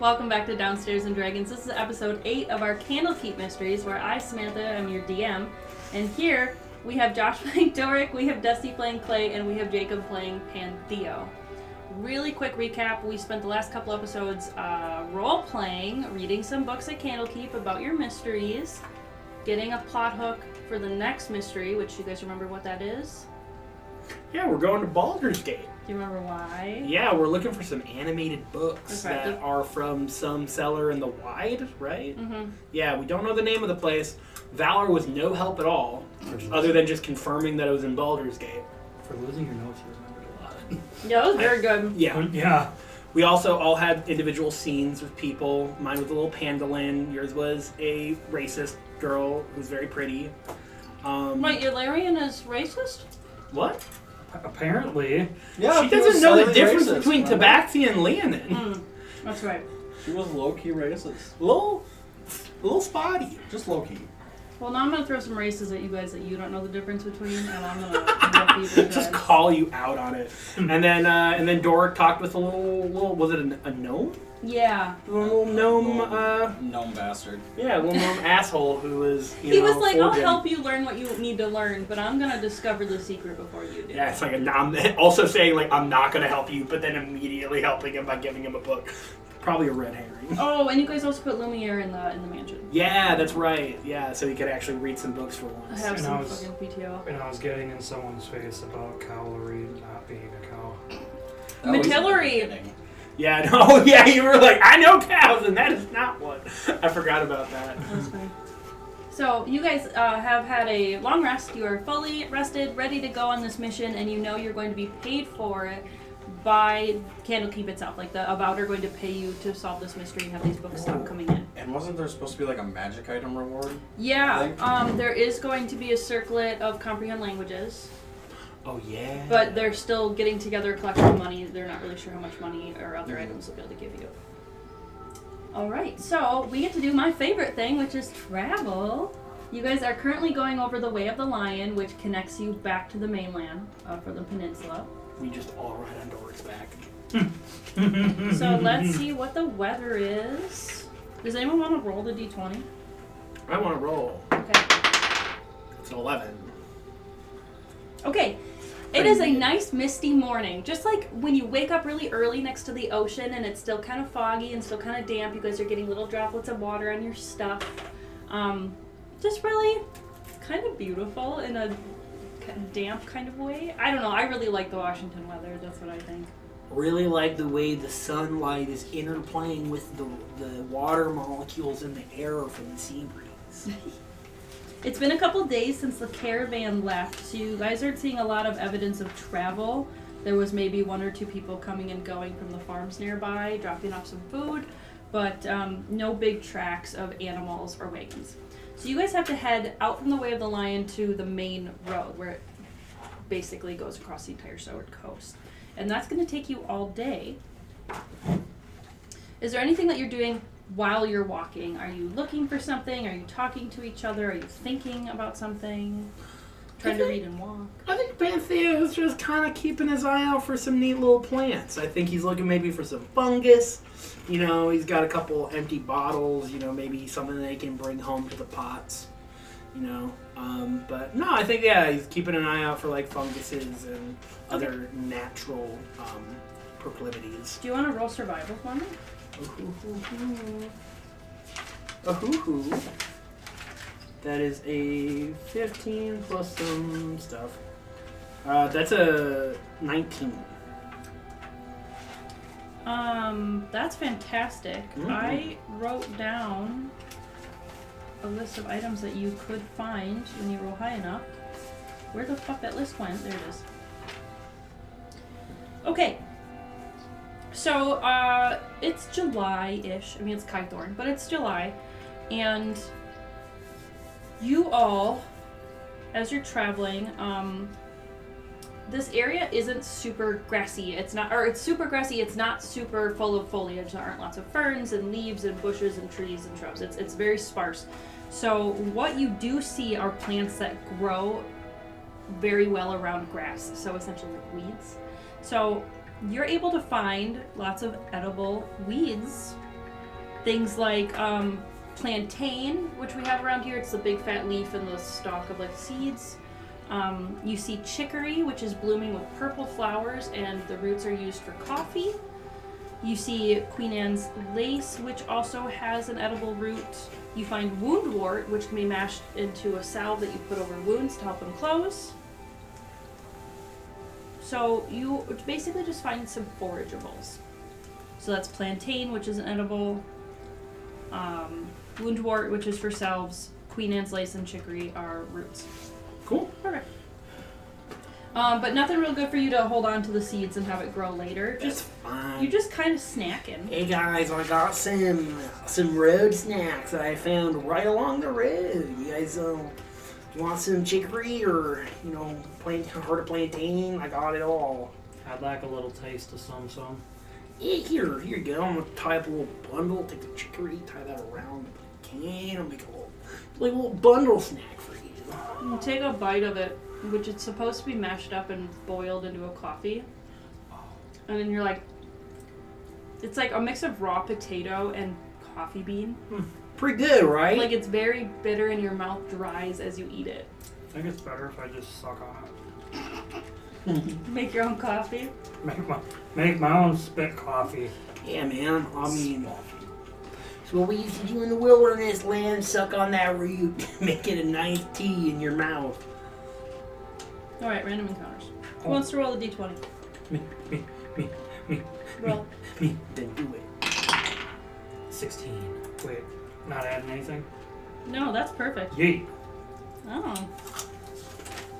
Welcome back to Downstairs and Dragons. This is episode 8 of our Candlekeep mysteries, where I, Samantha, am your DM. And here we have Josh playing Doric, we have Dusty playing Clay, and we have Jacob playing Pantheo. Really quick recap, we spent the last couple episodes role-playing, reading some books at Candlekeep about your mysteries, getting a plot hook for the next mystery, which you guys remember what that is? Yeah, we're going to Baldur's Gate. Do you remember why? Yeah, we're looking for some animated books That's right. that are from some seller in the Wide, right? Mm-hmm. Yeah, we don't know the name of the place. Valor was no help at all, other than just confirming that it was in Baldur's Gate. For losing your notes, you remembered a lot. Yeah, that was very good. Yeah. We also all had individual scenes with people. Mine was a little Pandalin. Yours was a racist girl who's very pretty. Wait, Ilarion is racist? What? Apparently. Yeah, She doesn't know the difference between Tabaxi and Leonin. That's right. She was low-key racist. A little spotty. Just low-key. Well, now I'm going to throw some races at you guys that you don't know the difference between, and I'm going to help you with Just that. call you out on it. And then Doric talked with a little was it a gnome? Yeah. A little gnome, Gnome bastard. yeah, a little gnome asshole who was, He was like, I'll forging. help you learn what you need to learn, but I'm going to discover the secret before you do. Yeah, it's like I'm also saying like I'm not gonna help you, but then immediately helping him by giving him a book. Probably a red herring. Oh, and you guys also put Lumiere in the mansion. Yeah, that's right. Yeah, so he could actually read some books for I once. have And some I was- fucking PTO. And I was getting in someone's face about cowlery not being a cow. Matillery. Yeah, no, yeah, you were like, I know cows, and that is not one. I forgot about that. That's fine. So, you guys have had a long rest. You are fully rested, ready to go on this mission, and you know you're going to be paid for it by Candlekeep itself. Like, the Baldur are going to pay you to solve this mystery and have these books stop coming in. And wasn't there supposed to be like a magic item reward? Yeah, there is going to be a circlet of comprehend languages, Oh yeah. but they're still getting together a collection of money. They're not really sure how much money or other items they'll be able to give you. Alright, so we get to do my favorite thing, which is travel. You guys are currently going over the Way of the Lion, which connects you back to the mainland for the peninsula. We just all ride on Doric's back. So let's see what the weather is. Does anyone want to roll the d20? I want to roll. Okay. It's an 11. Okay. It is a nice misty morning. Just like when you wake up really early next to the ocean and it's still kind of foggy and still kind of damp. You guys are getting little droplets of water on your stuff. Just really kind of beautiful in a damp kind of way. I don't know. I really like the Washington weather. That's what I think. Really like the way the sunlight is interplaying with the water molecules in the air from the sea breeze. It's been a couple days since the caravan left, so you guys aren't seeing a lot of evidence of travel. There was maybe 1 or 2 people coming and going from the farms nearby, dropping off some food, but no big tracks of animals or wagons. So you guys have to head out from the Way of the Lion to the main road, where it basically goes across the entire Sword Coast. And that's going to take you all day. Is there anything that you're doing while you're walking? Are you looking for something? Are you talking to each other? Are you thinking about something? Trying to read and walk? I think Pantheo is just kind of keeping his eye out for some neat little plants. I think he's looking maybe for some fungus. You know, he's got a couple empty bottles, you know, maybe something they can bring home to the pots. You know, but no, I think, yeah, he's keeping an eye out for like funguses and other natural proclivities. Do you want to roll survival for me? A-hoo-hoo. That is a 15 plus some stuff. That's a 19. That's fantastic. Mm-hmm. I wrote down a list of items that you could find when you roll high enough. Where the fuck that list went? There it is. Okay. So, it's July-ish. I mean, it's Kythorn, but it's July. And you all, as you're traveling, this area isn't super grassy. It's super grassy. It's not super full of foliage. There aren't lots of ferns and leaves and bushes and trees and shrubs. It's very sparse. So what you do see are plants that grow very well around grass. So essentially like weeds. So you're able to find lots of edible weeds things like plantain, which we have around here. It's the big fat leaf and the stalk of like seeds. You see chicory, which is blooming with purple flowers, and the roots are used for coffee. You see Queen Anne's lace, which also has an edible root. You find woundwort, which can be mashed into a salve that you put over wounds to help them close. So you basically just find some forageables. So that's plantain, which is an edible. Woundwort, which is for salves. Queen Anne's lace and chicory are roots. Cool. Perfect. But nothing real good for you to hold on to the seeds and have it grow later. That's fine. You're just kind of snacking. Hey guys, I got some road snacks that I found right along the road. You guys want some chicory or heart of plantain? I got it all. I'd like a little taste of some. Yeah, here you go. I'm gonna tie up a little bundle. Take the chicory, tie that around the can. I'll make a little bundle snack for you. You take a bite of it, which is supposed to be mashed up and boiled into a coffee. And then you're like, it's like a mix of raw potato and coffee bean. Pretty good, right? Like it's very bitter and your mouth dries as you eat it. I think it's better if I just suck on it. Make your own coffee. Make my own spit coffee. Yeah, man. I mean, it's what we used to do in the wilderness, land. Suck on that root, make it a nice tea in your mouth. All right, random encounters. Who wants to roll a d20? Me. Roll. Me. Then do it. 16. Wait, not adding anything? No, that's perfect. Yeet. Oh.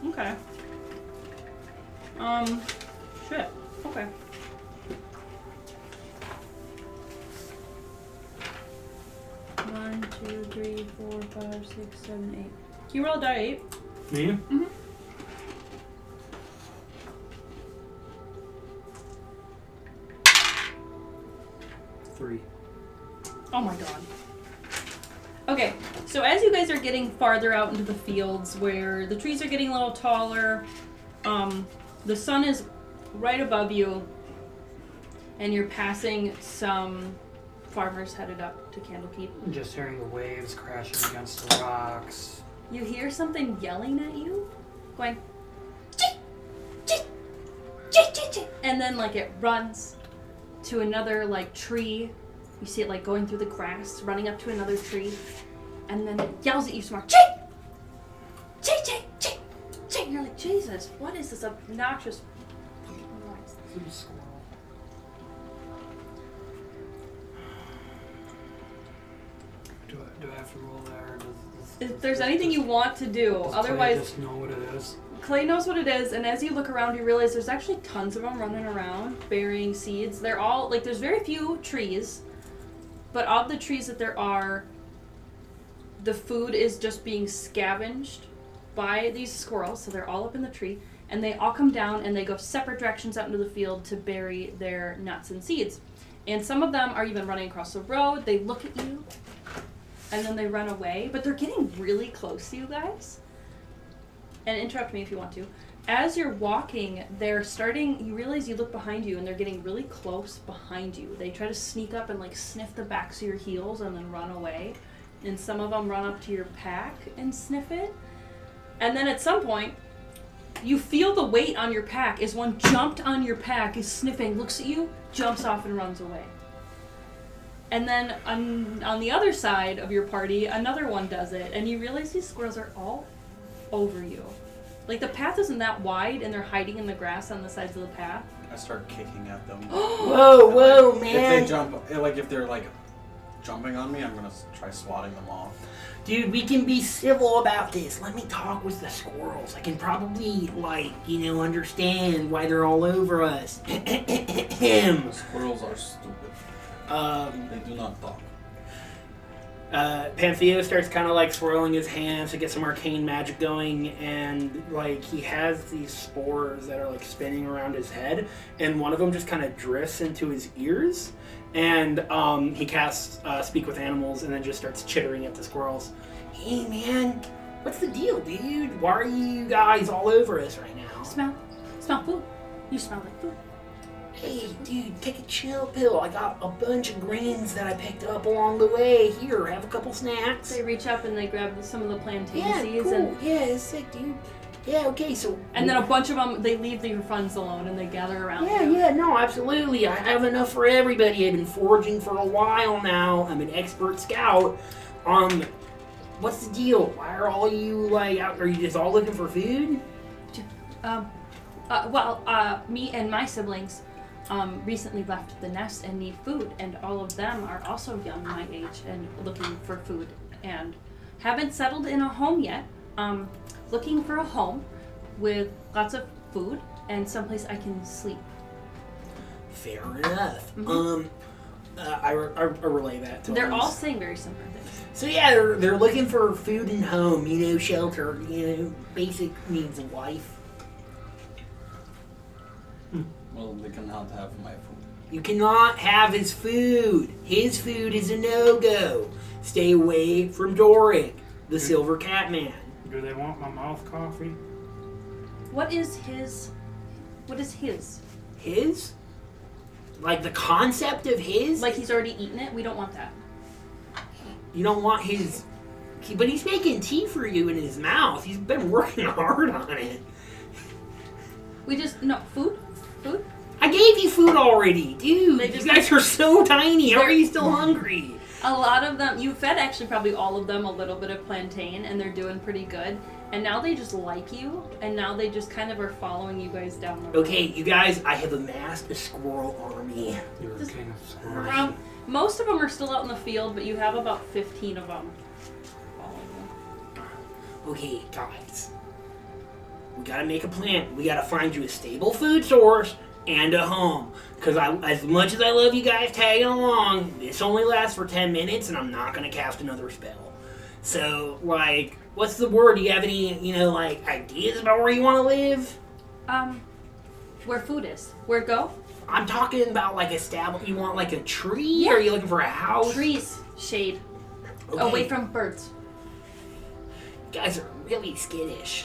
Okay. Shit. Okay. One, 2, 3, 4, 5, 6, 7, 8. Can you roll a die 8? Me? Mm-hmm. Three. Oh my god. Okay, so as you guys are getting farther out into the fields where the trees are getting a little taller, the sun is right above you, and you're passing some farmers headed up to Candlekeep. Just hearing the waves crashing against the rocks. You hear something yelling at you, going, "Chee! Chee! Chee! Chee! Chee!" And then like it runs to another like tree. You see it like going through the grass, running up to another tree, and then it yells at you some more, "Chee! Chee! Chee! Chee! Chee!" And you're like, Jesus, what is this obnoxious noise? Little squirrel. Do I have to roll there? Or If there's anything you want to do, does otherwise, Clay just know what it is? Clay knows what it is, and as you look around, you realize there's actually tons of them running around, burying seeds. They're all, like, there's very few trees, but of the trees that there are, the food is just being scavenged by these squirrels, so they're all up in the tree, and they all come down and they go separate directions out into the field to bury their nuts and seeds. And some of them are even running across the road. They look at you, and then they run away, but they're getting really close to you guys. And interrupt me if you want to. As you're walking, you realize you look behind you and they're getting really close behind you. They try to sneak up and like sniff the backs of your heels and then run away. And some of them run up to your pack and sniff it. And then at some point, you feel the weight on your pack as one jumped on your pack, is sniffing, looks at you, jumps off and runs away. And then on the other side of your party, another one does it, and you realize these squirrels are all over you. Like, the path isn't that wide, and they're hiding in the grass on the sides of the path. I start kicking at them. Whoa, man. If they jump, if they're like jumping on me, I'm gonna try swatting them off. Dude, we can be civil about this. Let me talk with the squirrels. I can probably, understand why they're all over us. The squirrels are stupid. They do not talk. Pantheo starts kind of swirling his hands to get some arcane magic going, and he has these spores that are spinning around his head, and one of them just kind of drifts into his ears, and he casts Speak with Animals, and then just starts chittering at the squirrels. Hey man, what's the deal, dude? Why are you guys all over us right now? Smell food. You smell like food. Hey, dude, take a chill pill. I got a bunch of greens that I picked up along the way. Here, have a couple snacks. They reach up and they grab some of the plantain Yeah, seeds cool. and Yeah, it's sick, dude. Yeah, okay, so... then a bunch of them, they leave your friends alone and they gather around Yeah, you. yeah, no, absolutely. I have enough for everybody. I've been foraging for a while now. I'm an expert scout. What's the deal? Why are all you, like, out? Are you just all looking for food? Me and my siblings recently left the nest and need food, and all of them are also young my age and looking for food and haven't settled in a home yet. Looking for a home with lots of food and someplace I can sleep. Fair enough. Mm-hmm. I relay that to They're them. all saying very similar things. So yeah, they're looking for food and home, shelter, basic needs of life. Well, they cannot have my food. You cannot have his food. His food is a no-go. Stay away from Doric, the Silver Cat Man. Do they want my mouth coffee? What is his? His? Like the concept of his? Like he's already eaten it? We don't want that. You don't want his... But he's making tea for you in his mouth. He's been working hard on it. Food? Food? I gave you food already, dude. They just- You guys are so tiny. How are you still hungry? A lot of them, you fed actually probably all of them a little bit of plantain and they're doing pretty good. And now they just like you, and now they just kind of are following you guys down the road. Okay, you guys, I have amassed a squirrel army. You're a king of squirrels. Right. Most of them are still out in the field, but you have about 15 of them following you. Okay, guys. We gotta make a plan. We gotta find you a stable food source and a home. Because as much as I love you guys tagging along, this only lasts for 10 minutes, and I'm not gonna cast another spell. So, like, what's the word? Do you have any, ideas about where you want to live? Where food is. Where go? I'm talking about, you want, a tree? Yeah. Or are you looking for a house? Trees. Shade. Okay. Away from birds. You guys are really skittish.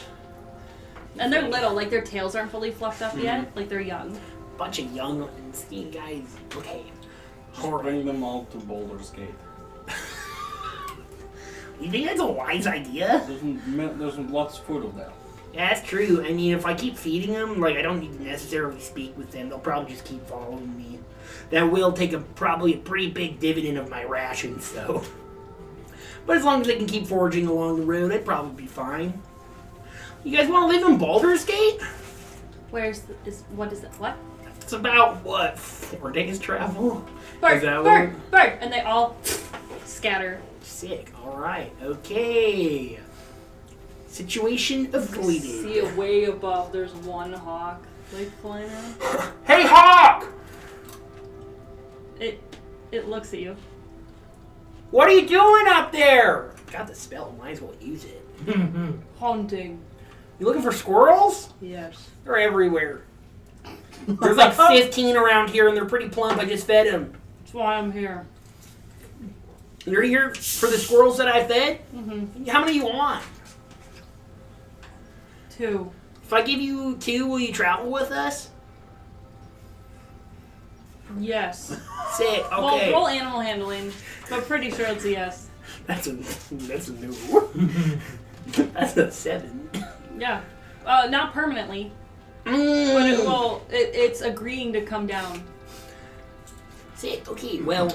And they're little, like their tails aren't fully fluffed up yet. Mm-hmm. Like they're young. Bunch of young and skinny guys. Okay. Just bring them all to Baldur's Gate. You think that's a wise idea? There's lots of food of there. Yeah, that's true. I mean, if I keep feeding them, I don't need to necessarily speak with them. They'll probably just keep following me. That will take probably a pretty big dividend of my rations, though. But as long as they can keep foraging along the road, I'd probably be fine. You guys want to live in Baldur's Gate? What is it? What? It's about, 4 days travel? Bird, Is that bird! And they all scatter. Sick. Alright. Okay. Situation avoided. See it way above, there's one hawk, flying around. Hey, Hawk! It looks at you. What are you doing up there? Got the spell. Might as well use it. Hunting. You looking for squirrels? Yes. They're everywhere. There's 15 around here, and they're pretty plump. I just fed them. That's why I'm here. You're here for the squirrels that I fed? Mm-hmm. How many you want? 2. If I give you 2, will you travel with us? Yes. Sick. Well, Okay. roll animal handling, but pretty sure it's a yes. That's a no. That's a 7. Yeah. Not permanently, but it's agreeing to come down. Sick. Okay. Well,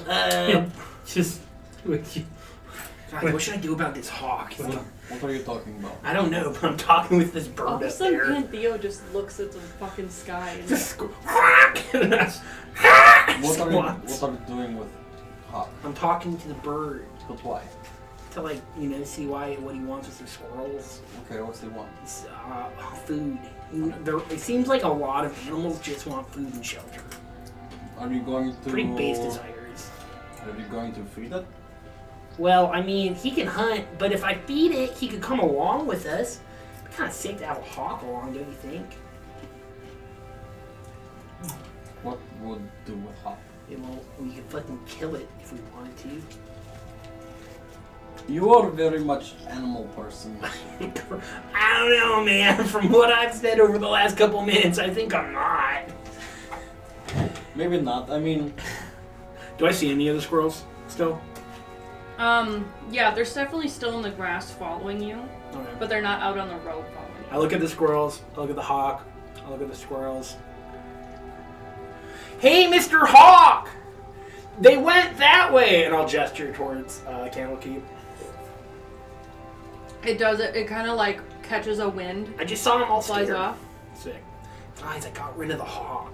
Just God, what should I do about this hawk? What are you talking about? I don't know, but I'm talking with this bird All of a up sudden, there. Aunt Theo just looks at the fucking sky and What are you doing with Hawk? I'm talking to the bird But why? to see what he wants with the squirrels. Okay, what's he want? It's, food. It seems like a lot of animals just want food and shelter. Are you going to... Pretty base desires. Are you going to feed it? Well, I mean, he can hunt, but if I feed it, he could come along with us. It's kind of sick to have a hawk along, don't you think? What would do with Hawk? We could fucking kill it if we wanted to. You are very much animal person. I don't know, man. From what I've said over the last couple minutes, I think I'm not. Maybe not. I mean, Do I see any of the squirrels still? Yeah, they're definitely still in the grass following you, Okay. but they're not out on the road following you. I look at the squirrels. I look at the hawk. I look at the squirrels. Hey, Mr. Hawk! They went that way! And I'll gesture towards Candlekeep. It does it. It kind of like catches a wind, I just saw them all flies scared. off. Sick. Guys, I got rid of the hawk.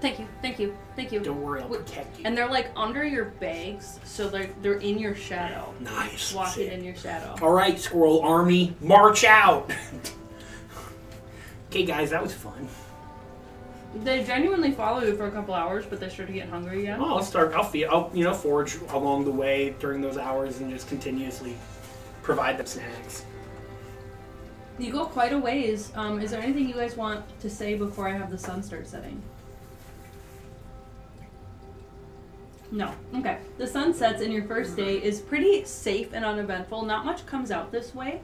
Thank you, thank you, thank you. Don't worry, I'll protect you. And they're like under your bags, so they're in your shadow. Nice. Walking Sick. in your shadow. All right, squirrel army, march out! Okay, guys, that was fun. They genuinely follow you for a couple hours, but they start to get hungry again. Well, I'll forage along the way during those hours and just continuously provide them snacks. You go quite a ways. Is there anything you guys want to say before I have the sun start setting? No. Okay. The sun sets and your first day is pretty safe and uneventful. Not much comes out this way.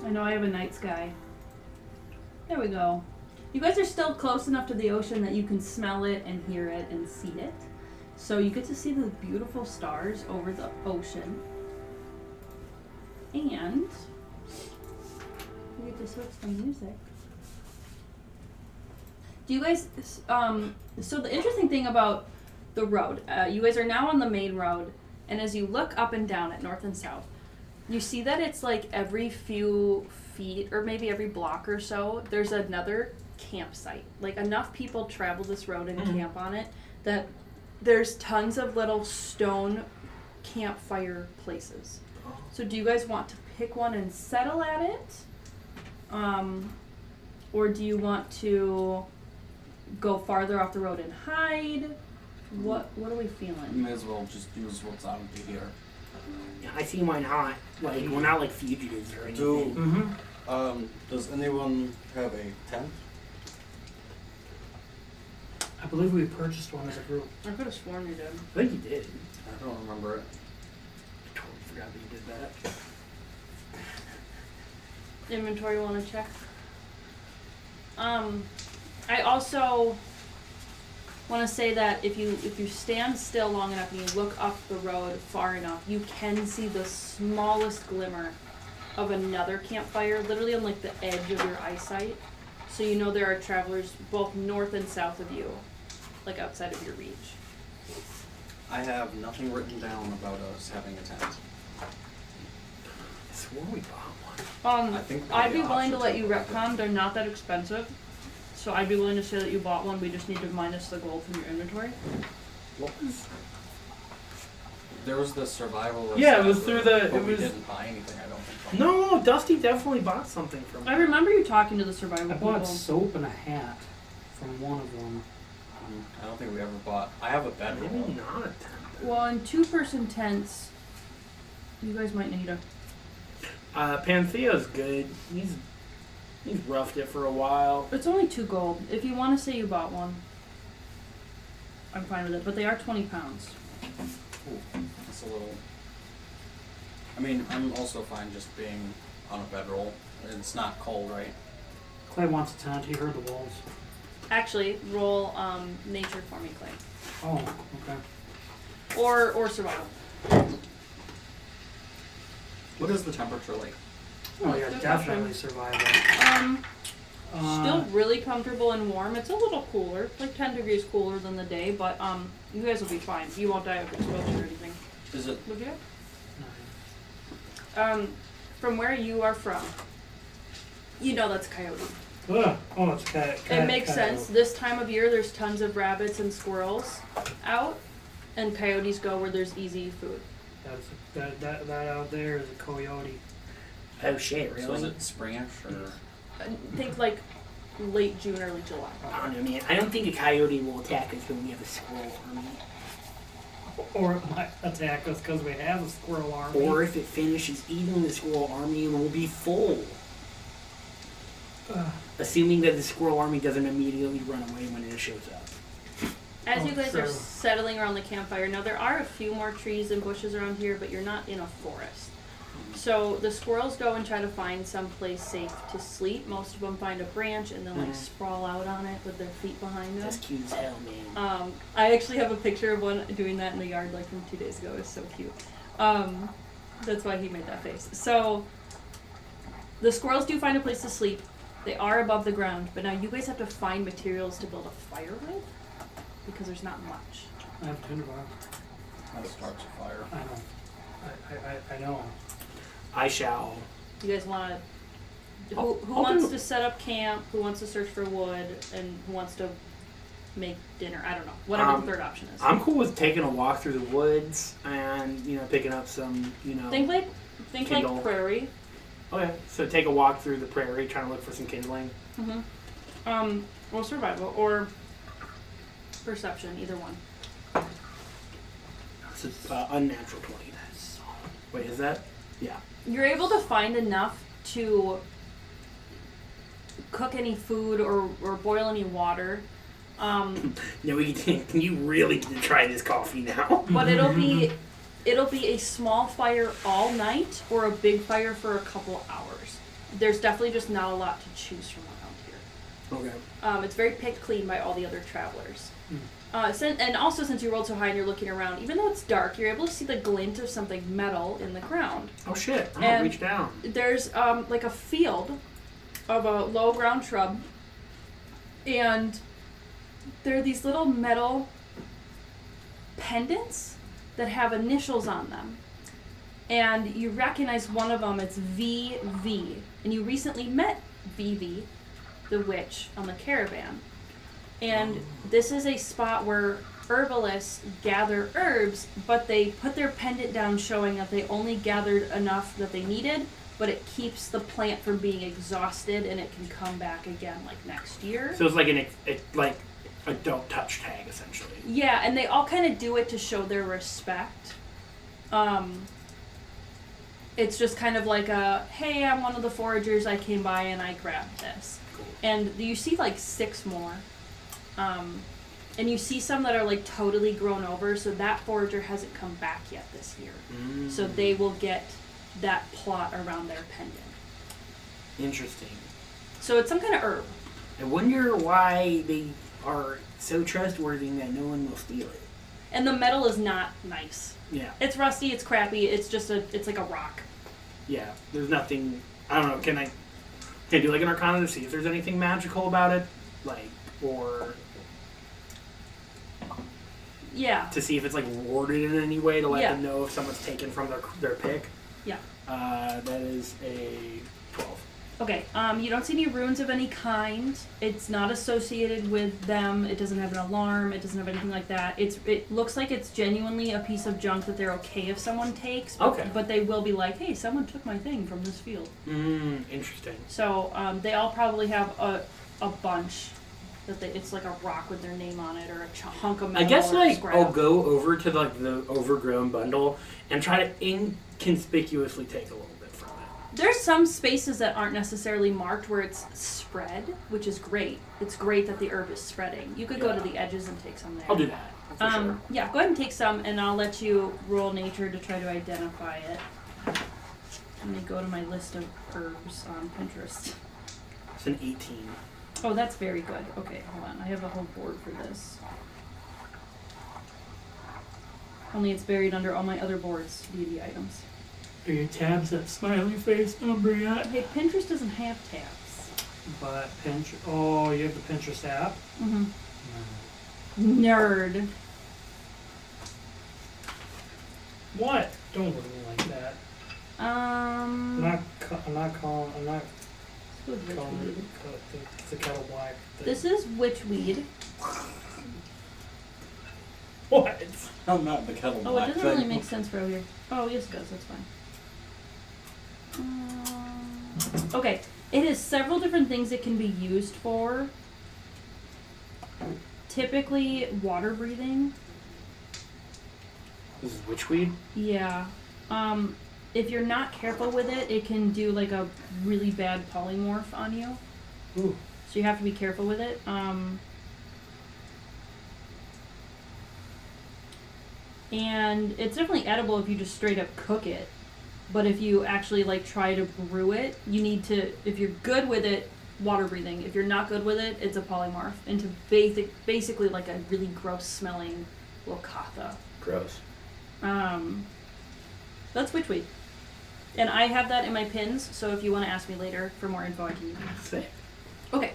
I know I have a night sky. There we go. You guys are still close enough to the ocean that you can smell it and hear it and see it. So you get to see the beautiful stars over the ocean. And we get to switch the music. Do you guys, so the interesting thing about the road, you guys are now on the main road, and as you look up and down at north and south, you see that it's like every few feet, or maybe every block or so, there's another campsite. Like enough people travel this road and camp on it, that there's tons of little stone campfire places. So do you guys want to pick one and settle at it? Or do you want to go farther off the road and hide? What are we we feeling? may as well just use what's out here. Yeah, I see why not. Like, we're not like fugitives or anything. Does anyone have a tent? I believe we purchased one as a group. I could have sworn you did. I think you did. I don't remember it. I totally forgot that you did that. Inventory want to check? I also want to say that if you stand still long enough and you look up the road far enough, you can see the smallest glimmer of another campfire, literally on like the edge of your eyesight. So you know there are travelers both north and south of you, like outside of your reach. I have nothing written down about us having a tent. I swore we bought one. I think I'd be the willing to let you options are retcon. They're not that expensive, so I'd be willing to say that you bought one. We just need to minus the gold from your inventory. What was? There was the survival list. Yeah, it was that through we- the- But it we was- didn't buy anything, I don't think. From No, Dusty definitely bought something from I me. remember you talking to the survival I people. bought soap and a hat from one of them. I don't think we ever bought. I have a bedroll. Maybe not a tent. Well, in two-person tents, you guys might need a. Panthea's good. He's roughed it for a while. It's only 2 gold. If you want to say you bought one, I'm fine with it. But they are 20 pounds. Ooh, that's a little. I mean, I'm also fine just being on a bedroll. It's not cold, right? Clay wants a tent. He heard the wolves. Actually, roll nature for me, Clay, Oh, okay. or survival. What is the temperature like? Oh, yeah, Good definitely question. survival. Still really comfortable and warm. It's a little cooler, like 10 degrees cooler than the day, but you guys will be fine. You won't die of exposure or anything. Is it? Would you? No. From where you are from, you know that's coyote. Ugh. Oh, it's cat. It makes sense. This time of year, there's tons of rabbits and squirrels out, and coyotes go where there's easy food. That out there is a coyote. Oh shit, really? So is it springish or? Think like late June, early July. I don't know, man. I don't think a coyote will attack us when we have a squirrel army. Or it might attack us because we have a squirrel army. Or if it finishes eating the squirrel army and we'll be full. Assuming that the squirrel army doesn't immediately run away when it shows up. As Oh, you guys true. are settling around the campfire, now there are a few more trees and bushes around here, but you're not in a forest. So the squirrels go and try to find some place safe to sleep. Most of them find a branch and then like sprawl out on it with their feet behind them. That's cute as hell, man. I actually have a picture of one doing that in the yard like from 2 days ago. It was so cute. That's why he made that face. So the squirrels do find a place to sleep. They are above the ground, but now you guys have to find materials to build a fire with because there's not much. I have a tinder bar. That starts a fire. I know. I know. I shall. You guys want to... Who I'll wants do- to set up camp? Who wants to search for wood? And who wants to make dinner? I don't know. Whatever the third option is. I'm cool with taking a walk through the woods and, picking up some, Think like Kindle. prairie. Okay, so take a walk through the prairie, trying to look for some kindling. Or survival or perception, either one. So unnatural 20. Wait, is that? Yeah. You're able to find enough to cook any food or boil any water. No, can you really try this coffee now? But it'll be a small fire all night or a big fire for a couple hours. There's definitely just not a lot to choose from around here. Okay. It's very picked clean by all the other travelers. And also, since you rolled so high and you're looking around, even though it's dark, you're able to see the glint of something metal in the ground. Oh shit! I'm gonna reach down. There's like a field of a low ground shrub, and there are these little metal pendants that have initials on them. And you recognize one of them, it's VV. And you recently met VV, the witch, on the caravan. And this is a spot where herbalists gather herbs, but they put their pendant down showing that they only gathered enough that they needed, but it keeps the plant from being exhausted and it can come back again like next year. So it's like a don't touch tag, essentially. Yeah, and they all kind of do it to show their respect. It's just kind of like a, hey, I'm one of the foragers, I came by and I grabbed this. Cool. And you see like 6 more. And you see some that are like totally grown over, so that forager hasn't come back yet this year. So they will get that plot around their pendant. Interesting. So it's some kind of herb. I wonder why they are so trustworthy that no one will steal it. And the metal is not nice. Yeah. It's rusty, it's crappy, it's like a rock. Yeah. There's nothing. I don't know. Can I do like an Arcana to see if there's anything magical about it, or Yeah. to see if it's like warded in any way to let Yeah. them know if someone's taken from their pick. Yeah. That is a 12. Okay, you don't see any runes of any kind. It's not associated with them. It doesn't have an alarm. It doesn't have anything like that. It looks like it's genuinely a piece of junk that they're okay if someone takes. But, Okay. But they will be like, hey, someone took my thing from this field. Interesting. So they all probably have a bunch that it's like a rock with their name on it or a hunk of metal. I guess or a scrap. I'll go over to the overgrown bundle and try to inconspicuously take a little bit from it. There's some spaces that aren't necessarily marked where it's spread, which is great. It's great that the herb is spreading. You could go to the edges and take some there. I'll do that. For sure. Yeah, go ahead and take some, and I'll let you roll nature to try to identify it. Let me go to my list of herbs on Pinterest. It's an 18. Oh, that's very good. Okay, hold on. I have a whole board for this. Only it's buried under all my other boards, D&D items. Are your tabs that smiley face number yet? Hey, Pinterest doesn't have tabs. But oh, you have the Pinterest app? Mm-hmm. Nerd. What? Don't look at me like that. I'm not calling Witchweed. it's a kettle black thing. This is witchweed. What? I'm not the kettle Oh, black it doesn't thing. really make sense for over here. Oh, yes, it does. That's fine. Okay. It has several different things it can be used for. Typically, water breathing. This is witchweed? Yeah. If you're not careful with it, it can do like a really bad polymorph on you. Ooh. So you have to be careful with it. And it's definitely edible if you just straight up cook it. But if you actually like try to brew it, you need to, if you're good with it, water breathing. If you're not good with it, it's a polymorph into basically like a really gross smelling Lokatha. Gross. That's witchweed. And I have that in my pins, so if you want to ask me later for more info, I can use it. Sick. Okay.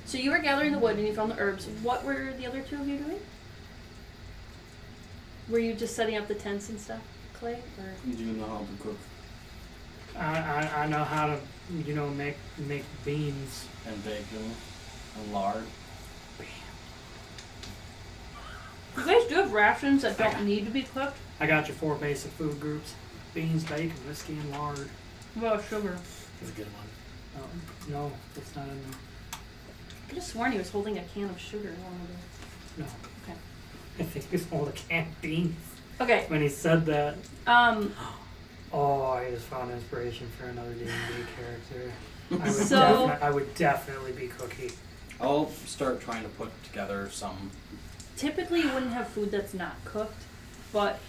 So you were gathering the wood and you found the herbs. What were the other two of you doing? Were you just setting up the tents and stuff, Clay? Or? Do you know how to cook? I know how to, make beans. And bacon and lard. You guys do have rations that don't need to be cooked. I got your 4 basic food groups: beans, bacon, whiskey, and lard. What about sugar? That's a good one. No, it's not in there. I could have sworn he was holding a can of sugar along with it. No. Okay. I think it's all the canned beans. Okay. When he said that, Oh, I just found inspiration for another D&D character. I would definitely be Cookie. I'll start trying to put together some. Typically, you wouldn't have food that's not cooked, but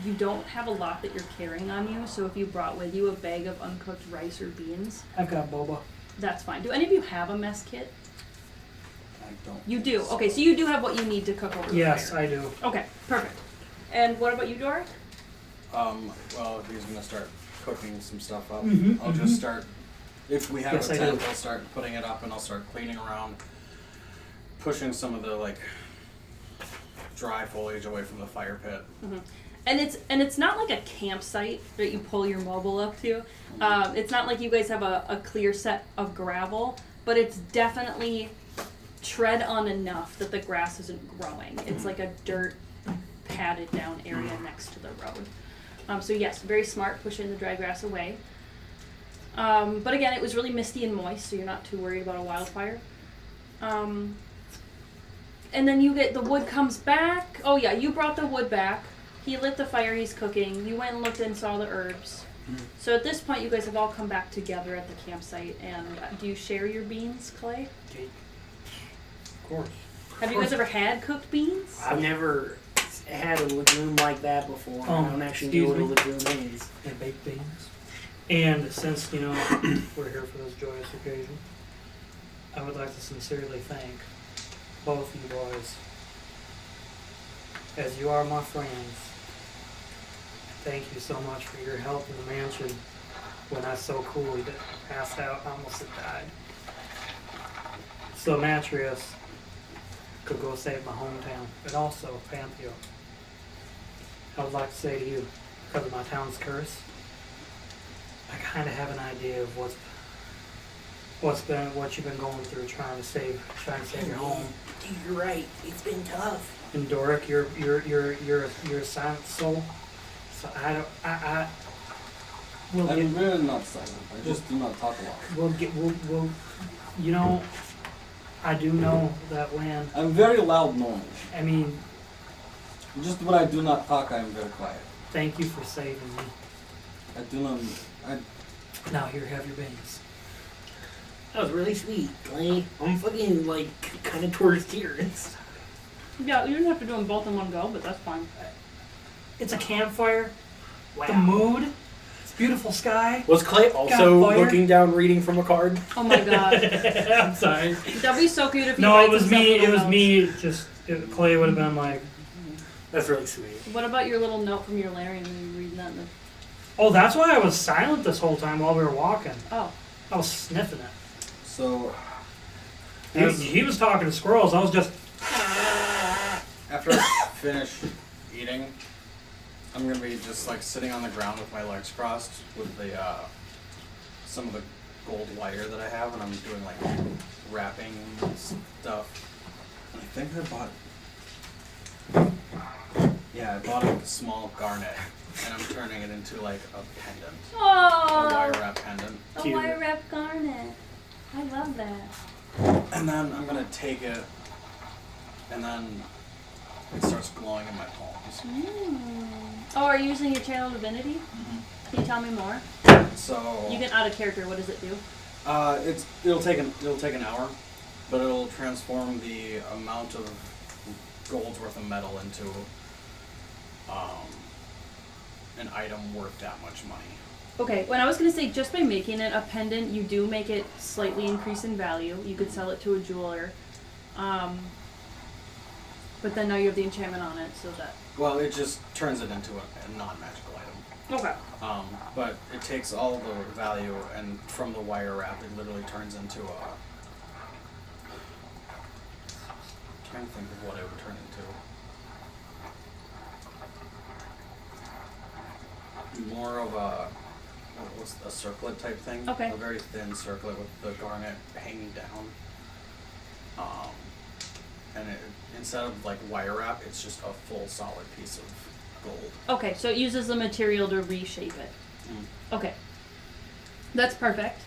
you don't have a lot that you're carrying on you. So if you brought with you a bag of uncooked rice or beans, I've got boba. that's fine. Do any of you have a mess kit? I don't. You do. Okay, so you do have what you need to cook over the Yes, fire. I do. Okay, perfect. And what about you, Dora? Well, if he's gonna start cooking some stuff up, Mhm, I'll just start. If we have Yes, a I tent, do. I'll start putting it up and I'll start cleaning around, pushing some of the dry foliage away from the fire pit. Mm-hmm. And it's not like a campsite that you pull your mobile up to. It's not like you guys have a clear set of gravel, but it's definitely tread on enough that the grass isn't growing. It's like a dirt padded down area next to the road. So yes, very smart pushing the dry grass away. But again, it was really misty and moist, so you're not too worried about a wildfire. And then you get the wood comes back. Oh yeah, you brought the wood back. He lit the fire he's cooking. You went and looked and saw the herbs. So at this point, you guys have all come back together at the campsite. And do you share your beans, Clay? Of course. Have you guys ever had cooked beans? I've never had a legume like that before. I don't actually know what a legume is. And baked beans. And since, we're here for this joyous occasion, I would like to sincerely thank both of you boys. As you are my friends, thank you so much for your help in the mansion when I so coolly passed out, almost had died. So Matrius could go save my hometown, but also Pantheon. I would like to say to you, because of my town's curse, I kind of have an idea of what you've been going through trying to save your home. Dude, you're right. It's been tough. And Doric, you're a silent soul. So I'm really not silent. I just do not talk a lot. We'll I do know that when I'm very loud normally. I mean, just when I do not talk, I am very quiet. thank you for saving me. I do not. Now here, have your beans. That was really sweet, Clay. I'm fucking, kind of towards tears. Yeah, you don't have to do them both in one go, but that's fine. It's a campfire. Wow. The mood. It's beautiful sky. Was Clay also Got fire. looking down, reading from a card? Oh my god. I'm sorry. That'd be so cute if you No, write it was some me. little It was notes. me. Just Clay would have been like, That's really sweet. What about your little note from your Larian when you were reading that in the... oh, that's why I was silent this whole time while we were walking. Oh. I was sniffing it. So He was talking to squirrels. I was just. after I finish eating, I'm gonna be just sitting on the ground with my legs crossed with the some of the gold wire that I have, and I'm doing wrapping stuff. And I think I bought a small garnet, and I'm turning it into a pendant, a wire Oh, wrap pendant. a Cute. wire wrap garnet. I love that. And then I'm gonna take it, and then it starts glowing in my palms. Oh, are you using your channel divinity? Mm-hmm. Can you tell me more? So You get out of character. What does it do? it'll take an hour, but it'll transform the amount of gold's worth of metal into an item worth that much money. Okay, when I was going to say, just by making it a pendant, you do make it slightly increase in value. You could sell it to a jeweler. But then now you have the enchantment on it, so that... Well, it just turns it into a non-magical item. Okay. But it takes all the value, and from the wire wrap, it literally turns into a... I'm trying to think of what it would turn into. More of a... What's a circlet type thing? Okay. A very thin circlet with the garnet hanging down. And instead of like wire wrap, it's just a full solid piece of gold. Okay, so it uses the material to reshape it. Okay. That's perfect.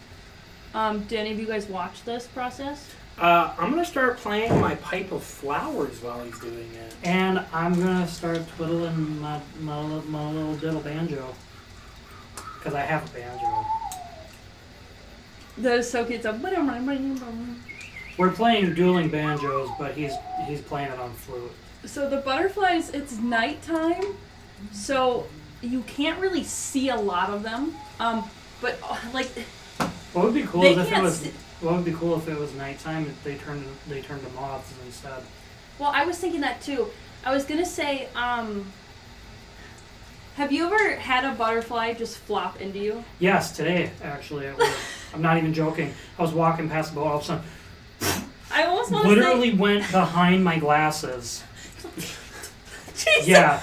Did any of you guys watch this process? I'm gonna start playing my pipe of flowers while he's doing it. And I'm gonna start twiddling my little diddle banjo. Because I have a banjo. That is so cute. We're playing dueling banjos, but he's playing it on flute. So the butterflies, it's nighttime, so you can't really see a lot of them. But like, What would be cool They is if it can't was. see- What would be cool if it was nighttime and they turned to moths instead. well, I was thinking that too. I was gonna say, have you ever had a butterfly just flop into you? Yes, today actually. I'm not even joking. I was walking past the boat, all of a sudden, I almost want to literally say, went behind my glasses. Jesus. Yeah.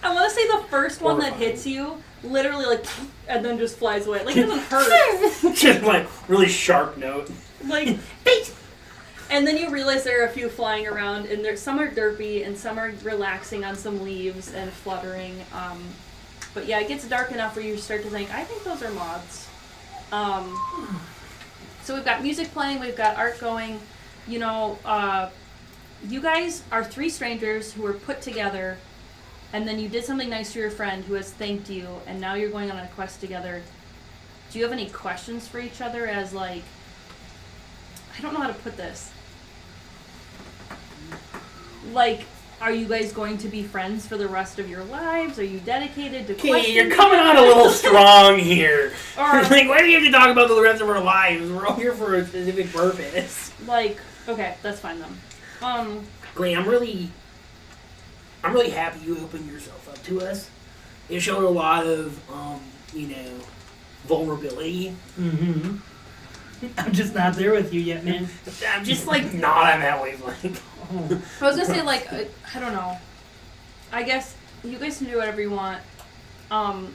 I want to say the first one that Horrifying. hits you, literally like, and then just flies away. Like it doesn't hurt. Just like really sharp note. Like, and then you realize there are a few flying around, and some are derpy, and some are relaxing on some leaves and fluttering. But yeah, it gets dark enough where you start to think, I think those are moths. So we've got music playing, we've got art going. You know, you guys are three strangers who were put together, and then you did something nice to your friend who has thanked you, and now you're going on a quest together. Do you have any questions for each other as like, I don't know how to put this. Like, are you guys going to be friends for the rest of your lives? Are you dedicated to Okay, questing you're coming on a together? little strong here. Or, Like, why do we have to talk about the rest of our lives? We're all here for a specific purpose. like, okay, that's fine then. Glenn, I'm really happy you opened yourself up to us. You showed a lot of, vulnerability. Mm-hmm. I'm just not there with you yet, man. I'm just like not on that wavelength. Oh. I was gonna say, like, I don't know. I guess you guys can do whatever you want. And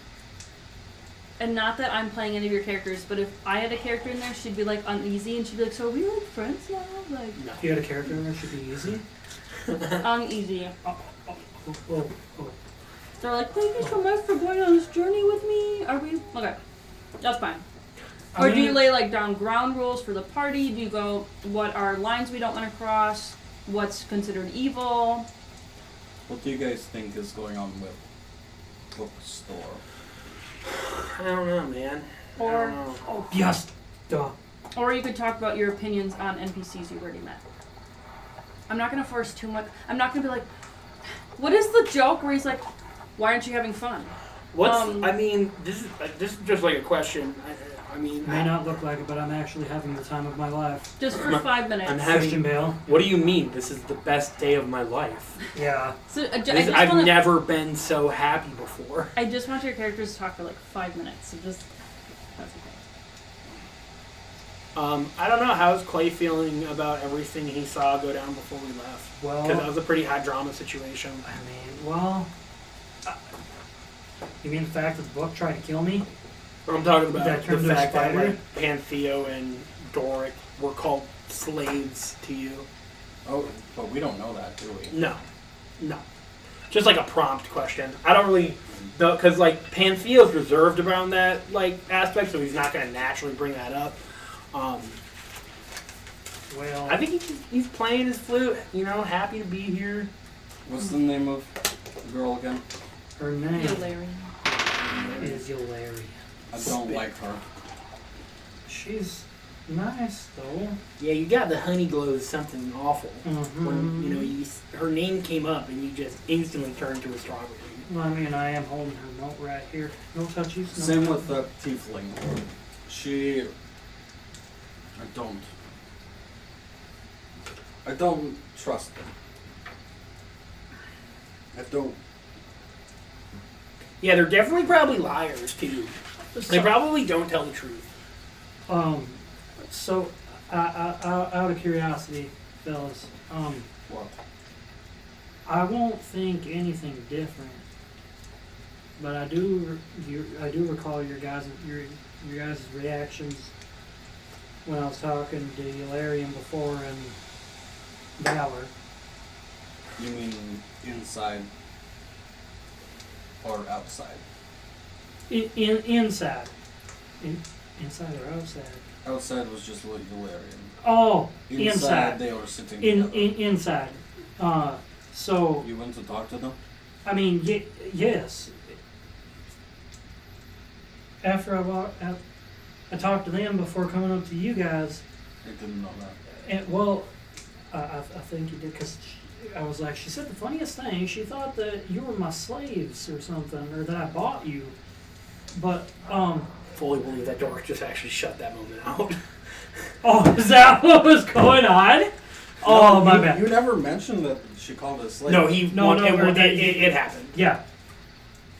not that I'm playing any of your characters, but if I had a character in there, she'd be like uneasy, and she'd be like, "So are we like friends now?" Like, If you had a character in there, it should be easy. uneasy. Oh. They're like, "Thank you so much for going on this journey with me." Are we okay? That's fine. Or do you lay like down ground rules for the party? Do you go, what are lines we don't want to cross? What's considered evil? What do you guys think is going on with bookstore? I don't know, man. I Or don't know. Oh, yes. Duh. or you could talk about your opinions on NPCs you've already met. I'm not gonna force too much. I'm not gonna be like, what is the joke where he's like, why aren't you having fun? I mean, this is just like a question. I mean, May not look like it, but I'm actually having the time of my life. Just for 5 minutes. I'm having- Christian Bale. what do you mean? This is the best day of my life. Yeah. So, I've never been so happy before. I just want your characters to talk for like 5 minutes. So just that's okay. I don't know. How's Clay feeling about everything he saw go down before we left? Well, Because that was a pretty high drama situation. I mean, well, you mean the fact that the book tried to kill me? I'm talking about That the turned into a fact that spider? like, Pantheo and Doric were called slaves to you. Oh, but we don't know that, do we? No. Just like a prompt question. I don't really know, because like Pantheo's reserved around that like aspect, so he's not going to naturally bring that up. Well, I think he's playing his flute, happy to be here. What's the name of the girl again? her name Yo, Larry. is Larry. I don't like her. She's nice, though. Yeah, you got the honey glow is something awful. Mm-hmm. When her name came up and you just instantly turned to a strawberry. Well, I mean, I am holding her note right here. No touchies. No Same with the tiefling. She. I don't trust them. I don't. Yeah, they're definitely probably liars too. They probably don't tell the truth. So, out of curiosity, fellas, What? I won't think anything different, but I do recall your guys' reactions when I was talking to Yularian before and Baldur. You mean inside or outside? Inside. Inside or outside? Outside was just what Valerian. Oh, Inside, inside. they were sitting together. Inside. So, You went to talk to them? I mean, yes. After I talked to them before coming up to you guys. I didn't know that. And, well, I think you did, because I was like, she said the funniest thing. She thought that you were my slaves or something, or that I bought you. But, Fully believe that dork just actually shut that moment out. oh, is that what was going on? Oh, No, my you, bad. You never mentioned that she called it a slave. No, it happened. Yeah,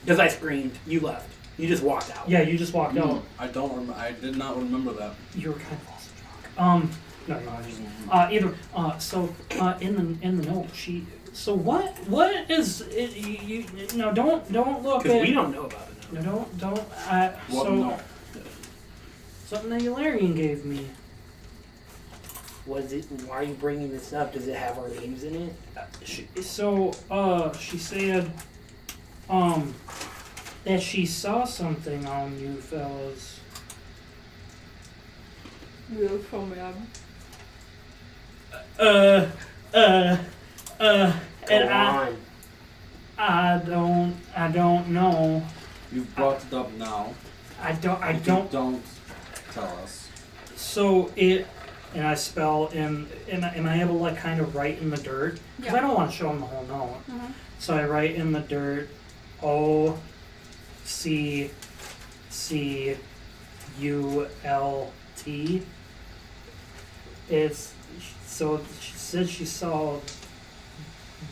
Because I screamed. You left. You just walked out. yeah, you just walked out. I don't. I did not remember that. You were kind of also drunk. No, you're not. Either. So, in the note, she. So what is it, you? No, don't look Because at. we don't know about it now. No, don't. What? So No. something that Yularian gave me. Was it? Why are you bringing this up? Does it have our names in it? She said, that she saw something on you fellas. Real command. Go And on. I don't know. You've brought it up now. I If don't. you don't tell us. So it, and I spell, am I able to like kind of write in the dirt? Because I don't want to show them the whole note. Mhm. So I write in the dirt, OCCULT. It's, so she said she saw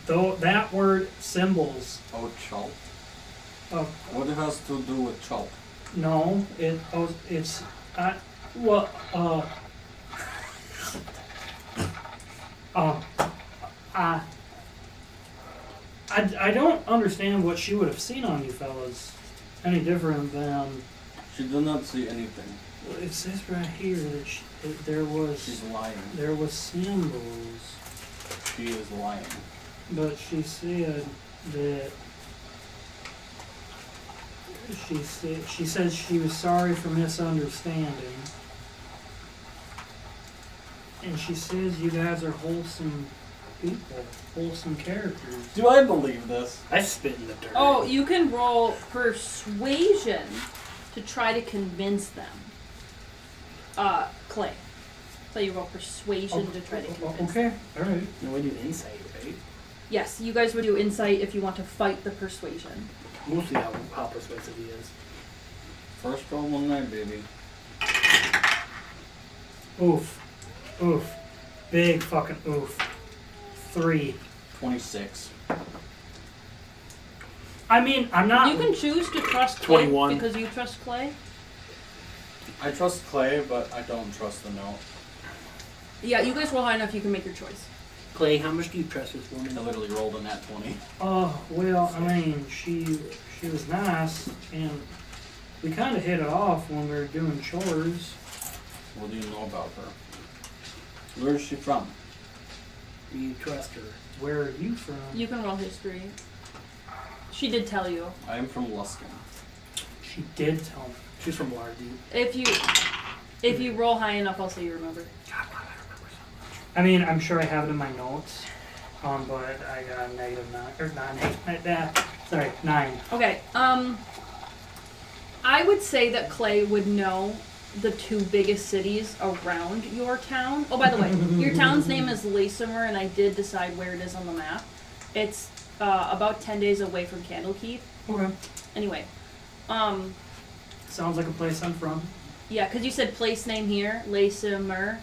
that word, symbols. Oh, chalk. Of, What it has to do with chalk? no, it's, I don't understand what she would have seen on you fellas any different than, She did not see anything. well, it says right here that She's lying. there was symbols, She is lying. but she said that she said she was sorry for misunderstanding, and she says you guys are wholesome people, wholesome characters. Do I believe this? I spit in the dirt. Oh, you can roll persuasion to try to convince them. Clay. So you roll persuasion to try to convince them. Okay, all right. No, we do insight, right? Yes, you guys would do insight if you want to fight the persuasion. Mostly how persuasive he is. First roll one night, baby. Oof, big fucking oof. 3. 26. I mean, I'm not. You can choose to trust Clay 21. because you trust Clay. I trust Clay, but I don't trust the note. Yeah, you guys roll high enough, you can make your choice. Clay, how much do you trust this woman? I literally rolled a nat 20. Well, I mean, she was nice, and we kind of hit it off when we were doing chores. What do you know about her? Where is she from? Do you trust her? Where are you from? You can roll history. She did tell you. I am from Luskin. She did tell me. She's from Lardy. If you roll high enough, I'll say you remember. God, why do I remember so much? I mean, I'm sure I have it in my notes, but I got a -9 or 9. Sorry, 9. Okay. I would say that Clay would know the 2 biggest cities around your town. Oh, by the way, your town's name is Lacimer, and I did decide where it is on the map. It's about 10 days away from Candlekeep. Okay. Anyway, Sounds like a place I'm from. yeah, because you said place name here, Lasimer.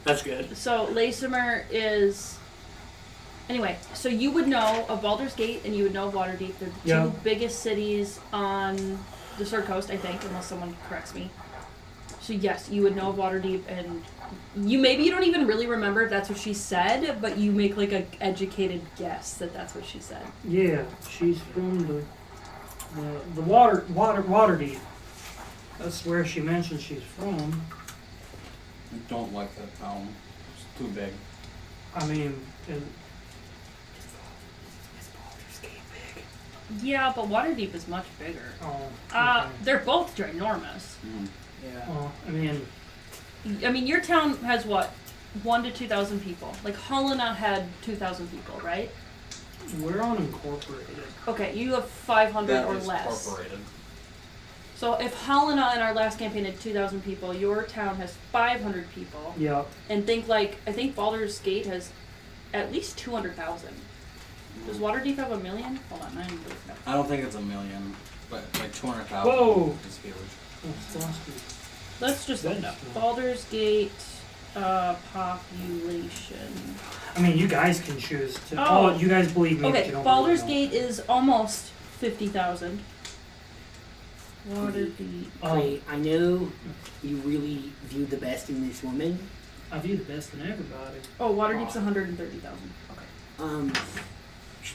That's good. So Lasimer is. Anyway, so you would know of Baldur's Gate and you would know of Waterdeep. They're the Yeah. two biggest cities on the Sword Coast, I think, unless someone corrects me. So yes, you would know of Waterdeep, and you don't even really remember if that's what she said, but you make like a educated guess that that's what she said. Yeah, she's from the Waterdeep. That's where she mentioned she's from. I don't like that town. It's too big. I mean, Is Baldur's Gate big? Yeah, but Waterdeep is much bigger. oh, okay. They're both ginormous. Yeah. I mean, Your town has what, 1,000 to 2,000 people. Like Helena had 2,000 people, right? we're unincorporated. Okay, you have 500 That or is less. incorporated. So if Helena in our last campaign had 2,000 people, your town has 500 people. Yep. And I think Baldur's Gate has at least 200,000. Does Waterdeep have 1 million? Hold on, I need to look it up. I don't think it's 1 million, but like 200,000 Whoa. is huge. That's lost me. Let's just look it up. Baldur's Gate population. I mean, you guys can choose to. Oh. Oh, you guys believe me. but Okay, you don't Baldur's really Gate is almost 50,000. Waterdeep. know. Clay, I know you really view the best in this woman. I view the best in everybody. Oh, Waterdeep's 130,000. Okay.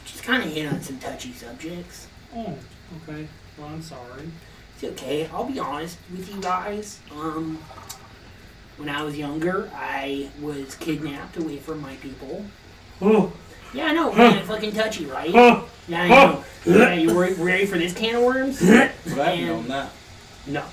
She's kind of hit on some touchy subjects. Oh, okay. Well, I'm sorry. It's okay. I'll be honest with you guys. When I was younger, I was kidnapped away from my people. Oh. Yeah, I know. Kind of fucking touchy, right? Oh. Yeah, I know. Yeah, you ready for this can of worms? Would I have And- known that? No.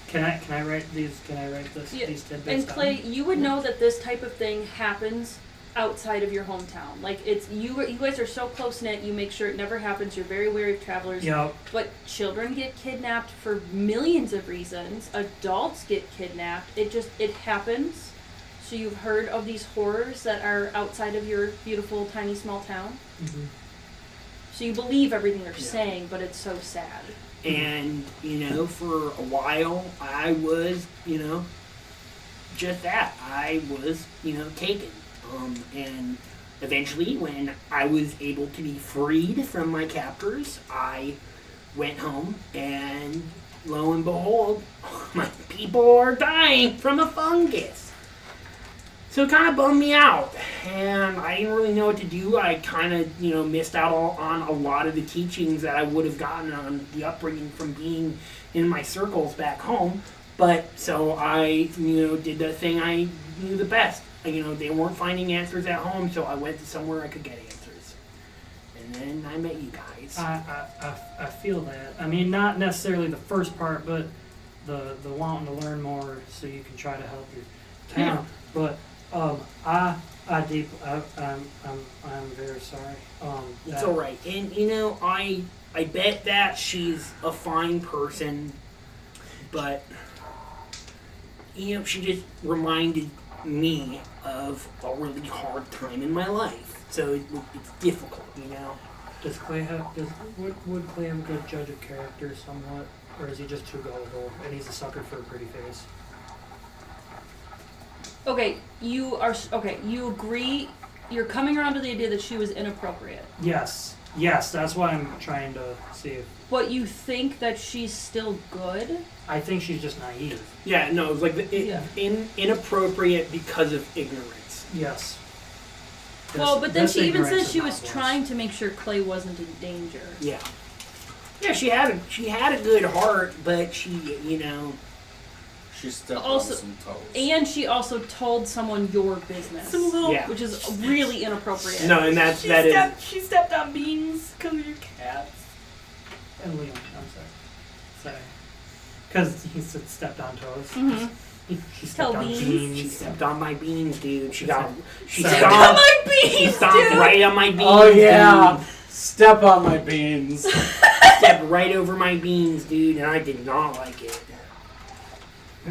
Can I write these? Can I write this? Yeah, These tidbits And down? Clay, you would know that this type of thing happens outside of your hometown. Like it's you guys are so close knit. You make sure it never happens. You're very wary of travelers. Yep. But children get kidnapped for millions of reasons. Adults get kidnapped. It happens. So you've heard of these horrors that are outside of your beautiful, tiny, small town. Mhm. So you believe everything they're Yeah. saying, but it's so sad. And, for a while, I was, just that. I was, taken. And eventually, when I was able to be freed from my captors, I went home, and lo and behold, my people are dying from a fungus. So it kind of bummed me out, and I didn't really know what to do. I kind of, missed out on a lot of the teachings that I would have gotten on the upbringing from being in my circles back home. But so I, did the thing I knew the best. They weren't finding answers at home, so I went to somewhere I could get answers. And then I met you guys. I feel that. I mean, not necessarily the first part, but the wanting to learn more so you can try to help your town. But I'm very sorry. It's all right. And I bet that she's a fine person, but she just reminded me of a really hard time in my life. So it's difficult, Does Clay have? Would Clay have a good judge of character somewhat, or is he just too gullible and he's a sucker for a pretty face? Okay, you agree. You're coming around to the idea that she was inappropriate. Yes, that's why I'm trying to see if. But you think that she's still good? I think she's just naive. Yeah, no, it's like Yeah. inappropriate because of ignorance. Yes. Well, but then This she even ignorance says is she not was bliss. trying to make sure Clay wasn't in danger. Yeah. Yeah, she had a good heart, but she, She's still Also- on some toes. And she also told someone your business, Yeah. which is really inappropriate. No, and that is. She stepped on beans because of your cats. And Leon, I'm sorry. Because he said stepped on toes. Mhm. She stepped Tell on beans. beans. She stepped on my beans, dude. She Sorry. stomped my she beans, stomped dude! right on my beans. Oh yeah! Dude. Step on my beans. Stepped right over my beans, dude, and I did not like it.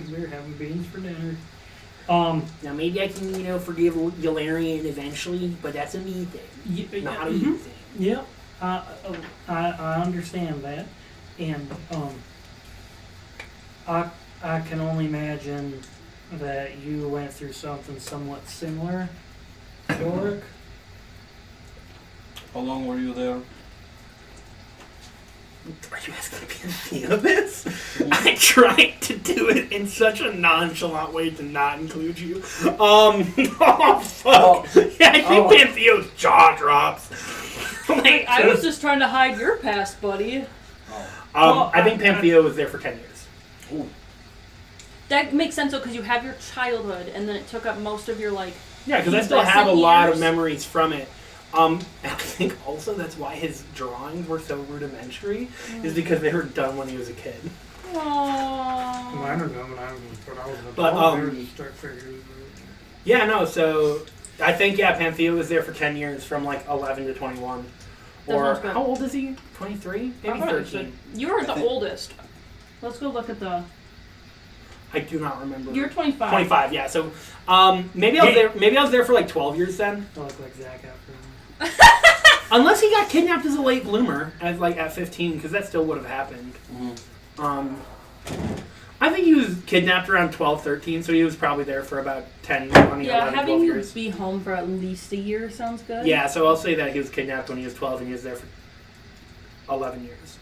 We were having beans for dinner. Now maybe I can, forgive Yularian eventually, but that's a me thing, not a you thing. Yep. I understand that, and I can only imagine that you went through something somewhat similar, Doric. How long were you there? Are you asking me this? I tried to do it in such a nonchalant way to not include you. Oh, fuck. Yeah, I think Pantheo's jaw drops. Like, I was just trying to hide your past, buddy. I think Pantheo was there for 10 years. Ooh. That makes sense, though, because you have your childhood, and then it took up most of your, like... Yeah, because I still have a lot of memories from it. And I think also that's why his drawings were so rudimentary, is because they were done when he was a kid. Aww. Well, I don't know when I was an adult, to start figuring. Yeah, no, so I think, Pantheo was there for 10 years, from like 11 to 21. Or, how old is he? 23? Maybe 13. You were the oldest. Let's go look at the... I do not remember. You're 25. 25, yeah. So maybe I was there for like 12 years then. I look like Zach after. Unless he got kidnapped as a late bloomer, at 15, because that still would have happened. Mm. I think he was kidnapped around 12, 13, so he was probably there for about 10, 20, 11, having 12 you years. be home for at least a year sounds good. Yeah, so I'll say that he was kidnapped when he was 12 and he was there for 11 years.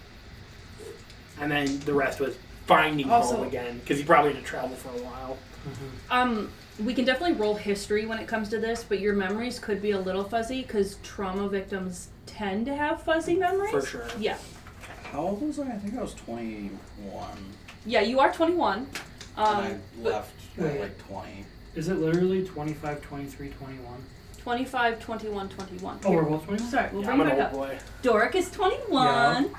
And then the rest was finding home again, because he probably had to travel for a while. Mm-hmm. We can definitely roll history when it comes to this, but your memories could be a little fuzzy, because trauma victims tend to have fuzzy memories. For sure. Yeah. How old was I? I think I was 21. Yeah, you are 21. And I left at like 20. Is it literally 25, 23, 21? 25, 21, 21. Oh, we're both 21? Sorry, we'll Yeah, bring I'm it an back old up. boy. Doric is 21. Yeah.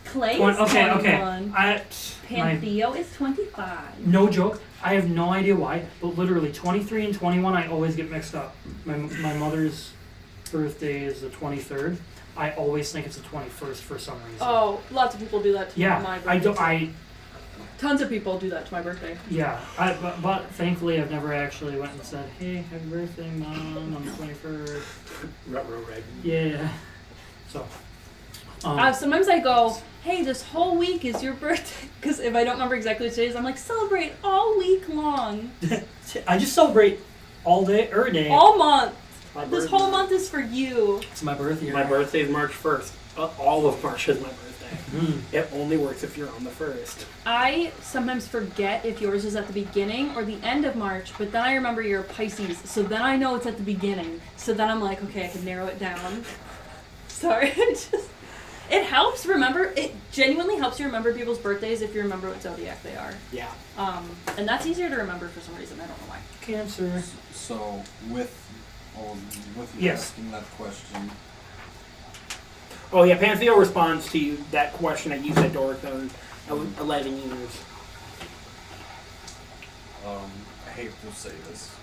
Clay is 21. Okay. Pantheo is 25. No joke. I have no idea why, but literally 23 and 21 I always get mixed up. My mother's birthday is the 23rd. I always think it's the 21st for some reason. Oh, lots of people do that to my birthday. Tons of people do that to my birthday. Yeah, but thankfully I've never actually went and said, "Hey, happy birthday, Mom, on the 21st." Right. Yeah. So. Sometimes I go, "Hey, this whole week is your birthday," because if I don't remember exactly what it is, I'm like, "Celebrate all week long." I just celebrate all day, every day. All month. This birthday. whole month is for you. It's my birthday. My birthday is March 1st. All of March is my birthday. Mm. It only works if you're on the 1st. I sometimes forget if yours is at the beginning or the end of March, but then I remember you're a Pisces, so then I know it's at the beginning. So then I'm like, okay, I can narrow it down. Sorry, it helps remember. It genuinely helps you remember people's birthdays if you remember what zodiac they are. Yeah. And that's easier to remember for some reason. I don't know why. Cancer. So with you Yes. asking that question, Oh yeah, Pantheo responds to that question that you said, Doric, on 11 years. I hate to say this,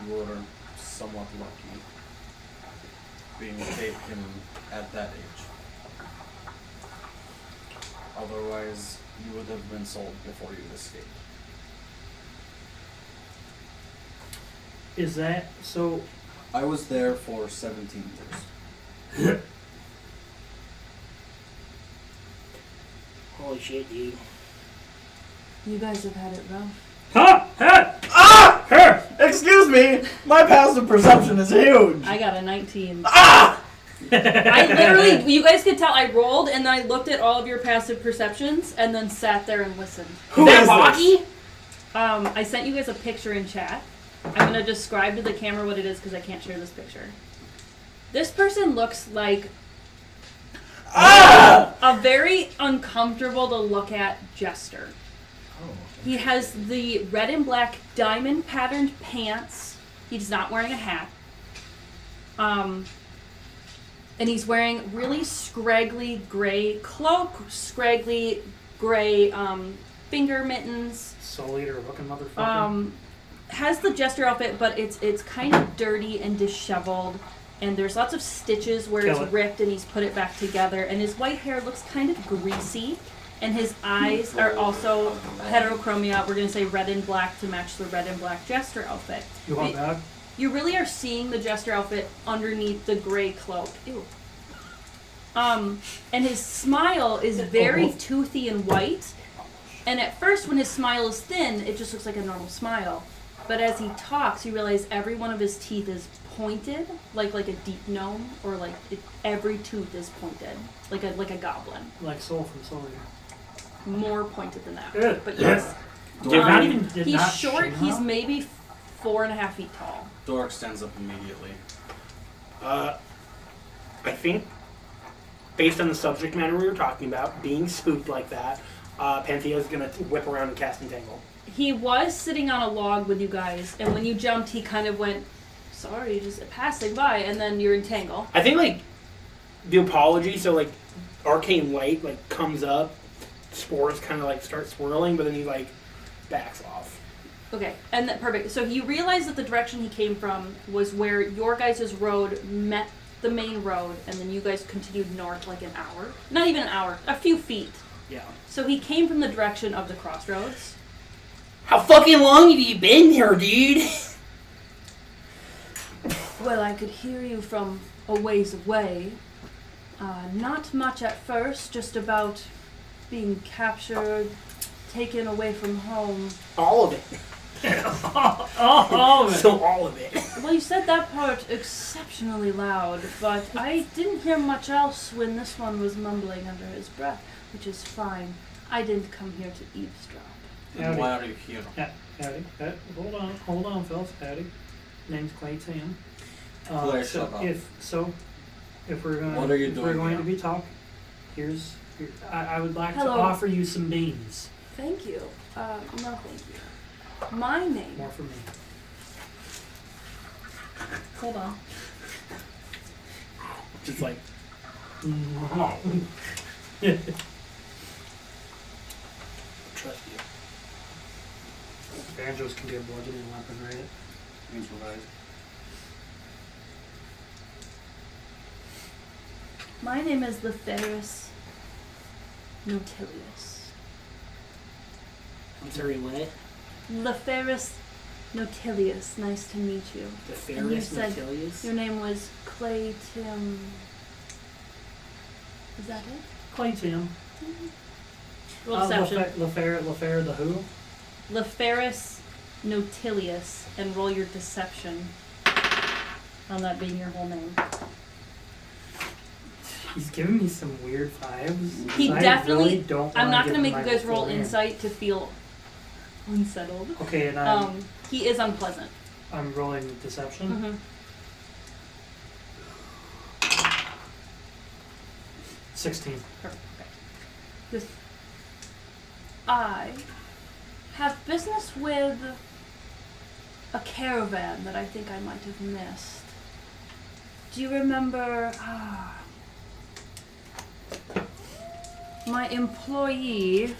you were somewhat lucky being taken at that age. Otherwise, you would have been sold before you escaped. Is that so? I was there for 17 years. Holy shit, dude. You guys have had it rough. Excuse me, my passive perception is huge. I got a 19. Ah! I literally, you guys could tell I rolled and then I looked at all of your passive perceptions and then sat there and listened. Who is Hockey? I sent you guys a picture in chat. I'm going to describe to the camera what it is because I can't share this picture. This person looks like a very uncomfortable to look at jester. He has the red and black diamond patterned pants. He's not wearing a hat. And he's wearing really scraggly gray cloak, scraggly gray finger mittens. Soul Eater looking motherfucker. Has the jester outfit, but it's kind of dirty and disheveled. And there's lots of stitches where it's ripped and he's put it back together. And his white hair looks kind of greasy. and his eyes are also heterochromia. We're gonna say red and black to match the red and black jester outfit. You want that? You really are seeing the jester outfit underneath the gray cloak. Ew. And his smile is very toothy and white. And at first, when his smile is thin, it just looks like a normal smile. But as he talks, you realize every one of his teeth is pointed, like a deep gnome, or every tooth is pointed, like a goblin. Like Soul from Soul. More pointed than that. Good. But yes. Did He's not short. shame He's him? maybe 4.5 feet tall. Dork stands up immediately. I think, based on the subject matter we were talking about, being spooked like that, Panthea's gonna whip around and cast Entangle. He was sitting on a log with you guys, and when you jumped, he kind of went, sorry, just passing by, and then you're entangled. I think, the apology, so, arcane light, comes up, spores kind of, start swirling, but then he, backs off. Okay, and perfect. So you realize that the direction he came from was where your guys' road met the main road, and then you guys continued north an hour. Not even an hour, a few feet. Yeah. So he came from the direction of the crossroads. How fucking long have you been here, dude? Well, I could hear you from a ways away. Not much at first, just about being captured, taken away from home. All of it. Oh, So all of it. Well, you said that part exceptionally loud, but I didn't hear much else when this one was mumbling under his breath, which is fine. I didn't come here to eavesdrop. Then why are you here? Howdy. Hold on, fellas. Howdy. Name's Clay Tam. Clay, shut up. If we're going, What are you if doing we're going here? to be talking, I would like Hello. to offer you some beans. Thank you. No, thank you. My name. More for me. Hold on. Just like, trust you. Banjos can get bludgeoning weapon, right? Improvise. My name is Leferis Notilius. I'm sorry, what? Leferis Notilius. Nice to meet you. The And you Ferris said Notilius? your name was Clay Tim. Is that it? Clay Tam. Roll deception. LaFair the who? Leferis Notilius, and roll your deception on that being your whole name. He's giving me some weird vibes. He I definitely. really don't I'm not going gonna to make you guys roll insight to feel unsettled. Okay, and He is unpleasant. I'm rolling deception. Mm-hmm. 16. Perfect. Okay. This, I have business with a caravan that I think I might have missed. Do you remember? My employee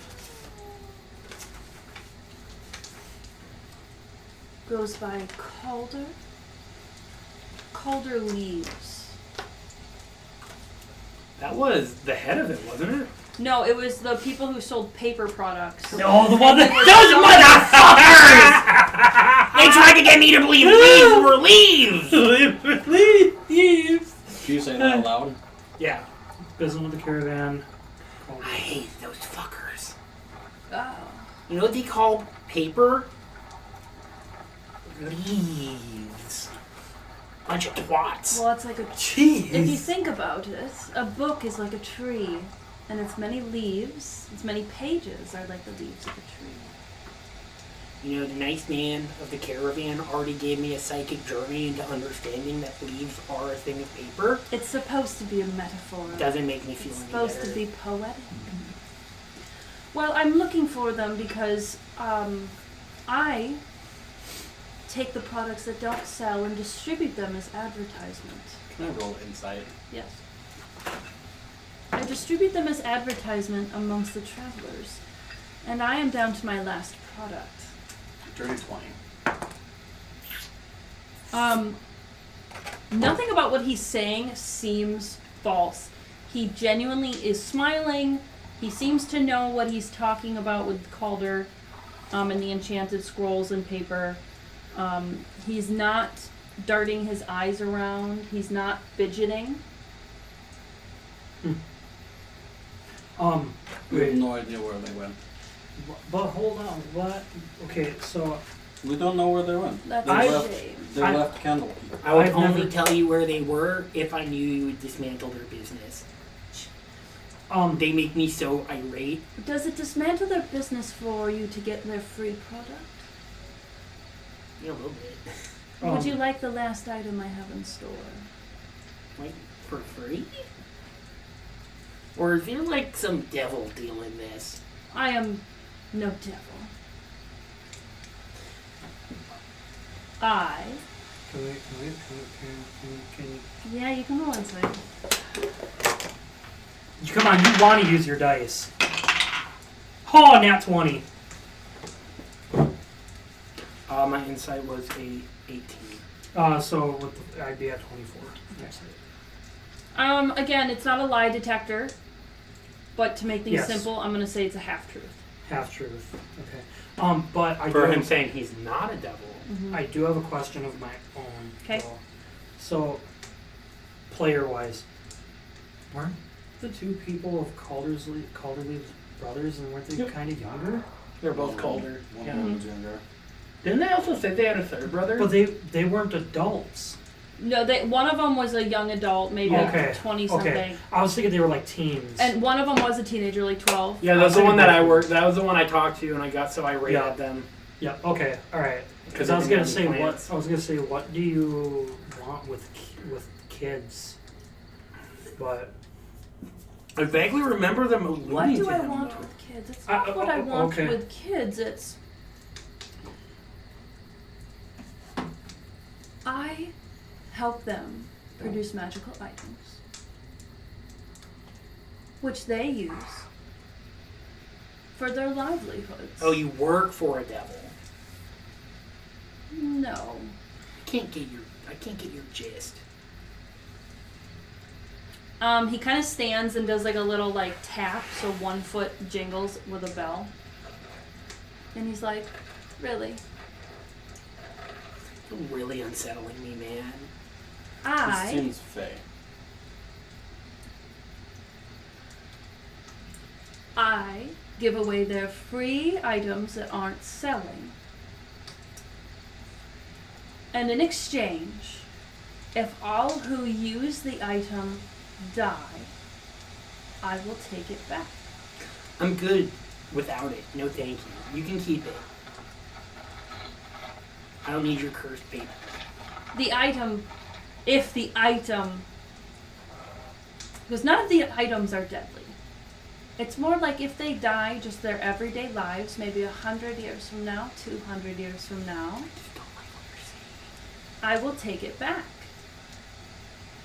goes by Calder. Calder Leaves. That was the head of it, wasn't it? No, it was the people who sold paper products. No, the one that Those motherfuckers! They tried to get me to believe leaves were leaves! Leaves. Do you say that out loud? Yeah. Business with the caravan. I hate those fuckers. Oh. You know what they call paper? Leaves. Bunch of twats. Well, it's like a. Jeez. If you think about it, a book is like a tree, and its many leaves, its many pages are like the leaves of a tree. You know, the nice man of the caravan already gave me a psychic journey into understanding that leaves are a thing of paper. It's supposed to be a metaphor. Doesn't make me feel It's any supposed better. to be poetic. Well, I'm looking for them because I take the products that don't sell and distribute them as advertisement. Can I roll insight? Yes. I distribute them as advertisement amongst the travelers, and I am down to my last product. Dirty 20. Nothing about what he's saying seems false. He genuinely is smiling, He seems to know what he's talking about with Calder and the enchanted scrolls and paper. He's not darting his eyes around. He's not fidgeting. We have no idea where they went. But hold on, what? Okay, so We don't know where they went. That's They a left. shame. They left Candlekeep. I would I've only never- tell you where they were if I knew you would dismantle their business. They make me so irate. Does it dismantle their business for you to get their free product? Yeah, a little bit. Would you like the last item I have in store? Like, for free? Or is there like some devil deal in this? I am no devil. Can you? Yeah, you can roll inside. Come on, you want to use your dice. Oh, nat 20. My insight was a 18. So with I'd be at 24. Next. Again, it's not a lie detector, but to make things Yes. simple, I'm gonna say it's a half truth. Half truth. Okay. But I For do him saying he's not a devil. I do have a question of my own. 'Kay. though. So, player-wise, weren't the two people of Calderleaf's brothers, and weren't they Yep. kind of younger? They're both Calder. One Yeah. of them was younger. Didn't they also say they had a third brother? But they weren't adults. No, one of them was a young adult, maybe Okay. 20 something, Okay. I was thinking they were like teens. and one of them was a teenager, like 12. Yeah, that's the I'm one that I thinking- worked. That was the one I talked to, and I got so irate Yeah. at them. Yeah. Okay. All right. Because they I was didn't gonna have say any what plans. I was gonna say. What do you want with kids? But I vaguely remember them alluding What do to I him, want though. with kids? It's not what I want okay. with kids. It's I help them produce magical items, which they use for their livelihoods. Oh, you work for a devil. No. I can't get your gist. He kind of stands and does like a little like tap, so 1 foot jingles with a bell. And he's like, really? You're really unsettling me, man. He seems fey. I give away their free items that aren't selling. And in exchange, if all who use the item die, I will take it back. I'm good without it. No, thank you. You can keep it. I don't need your cursed paper. The item, if the item, because none of the items are deadly. It's more like if they die just their everyday lives, maybe 100 years from now, 200 years from now, I just don't like what you're saying. I will take it back.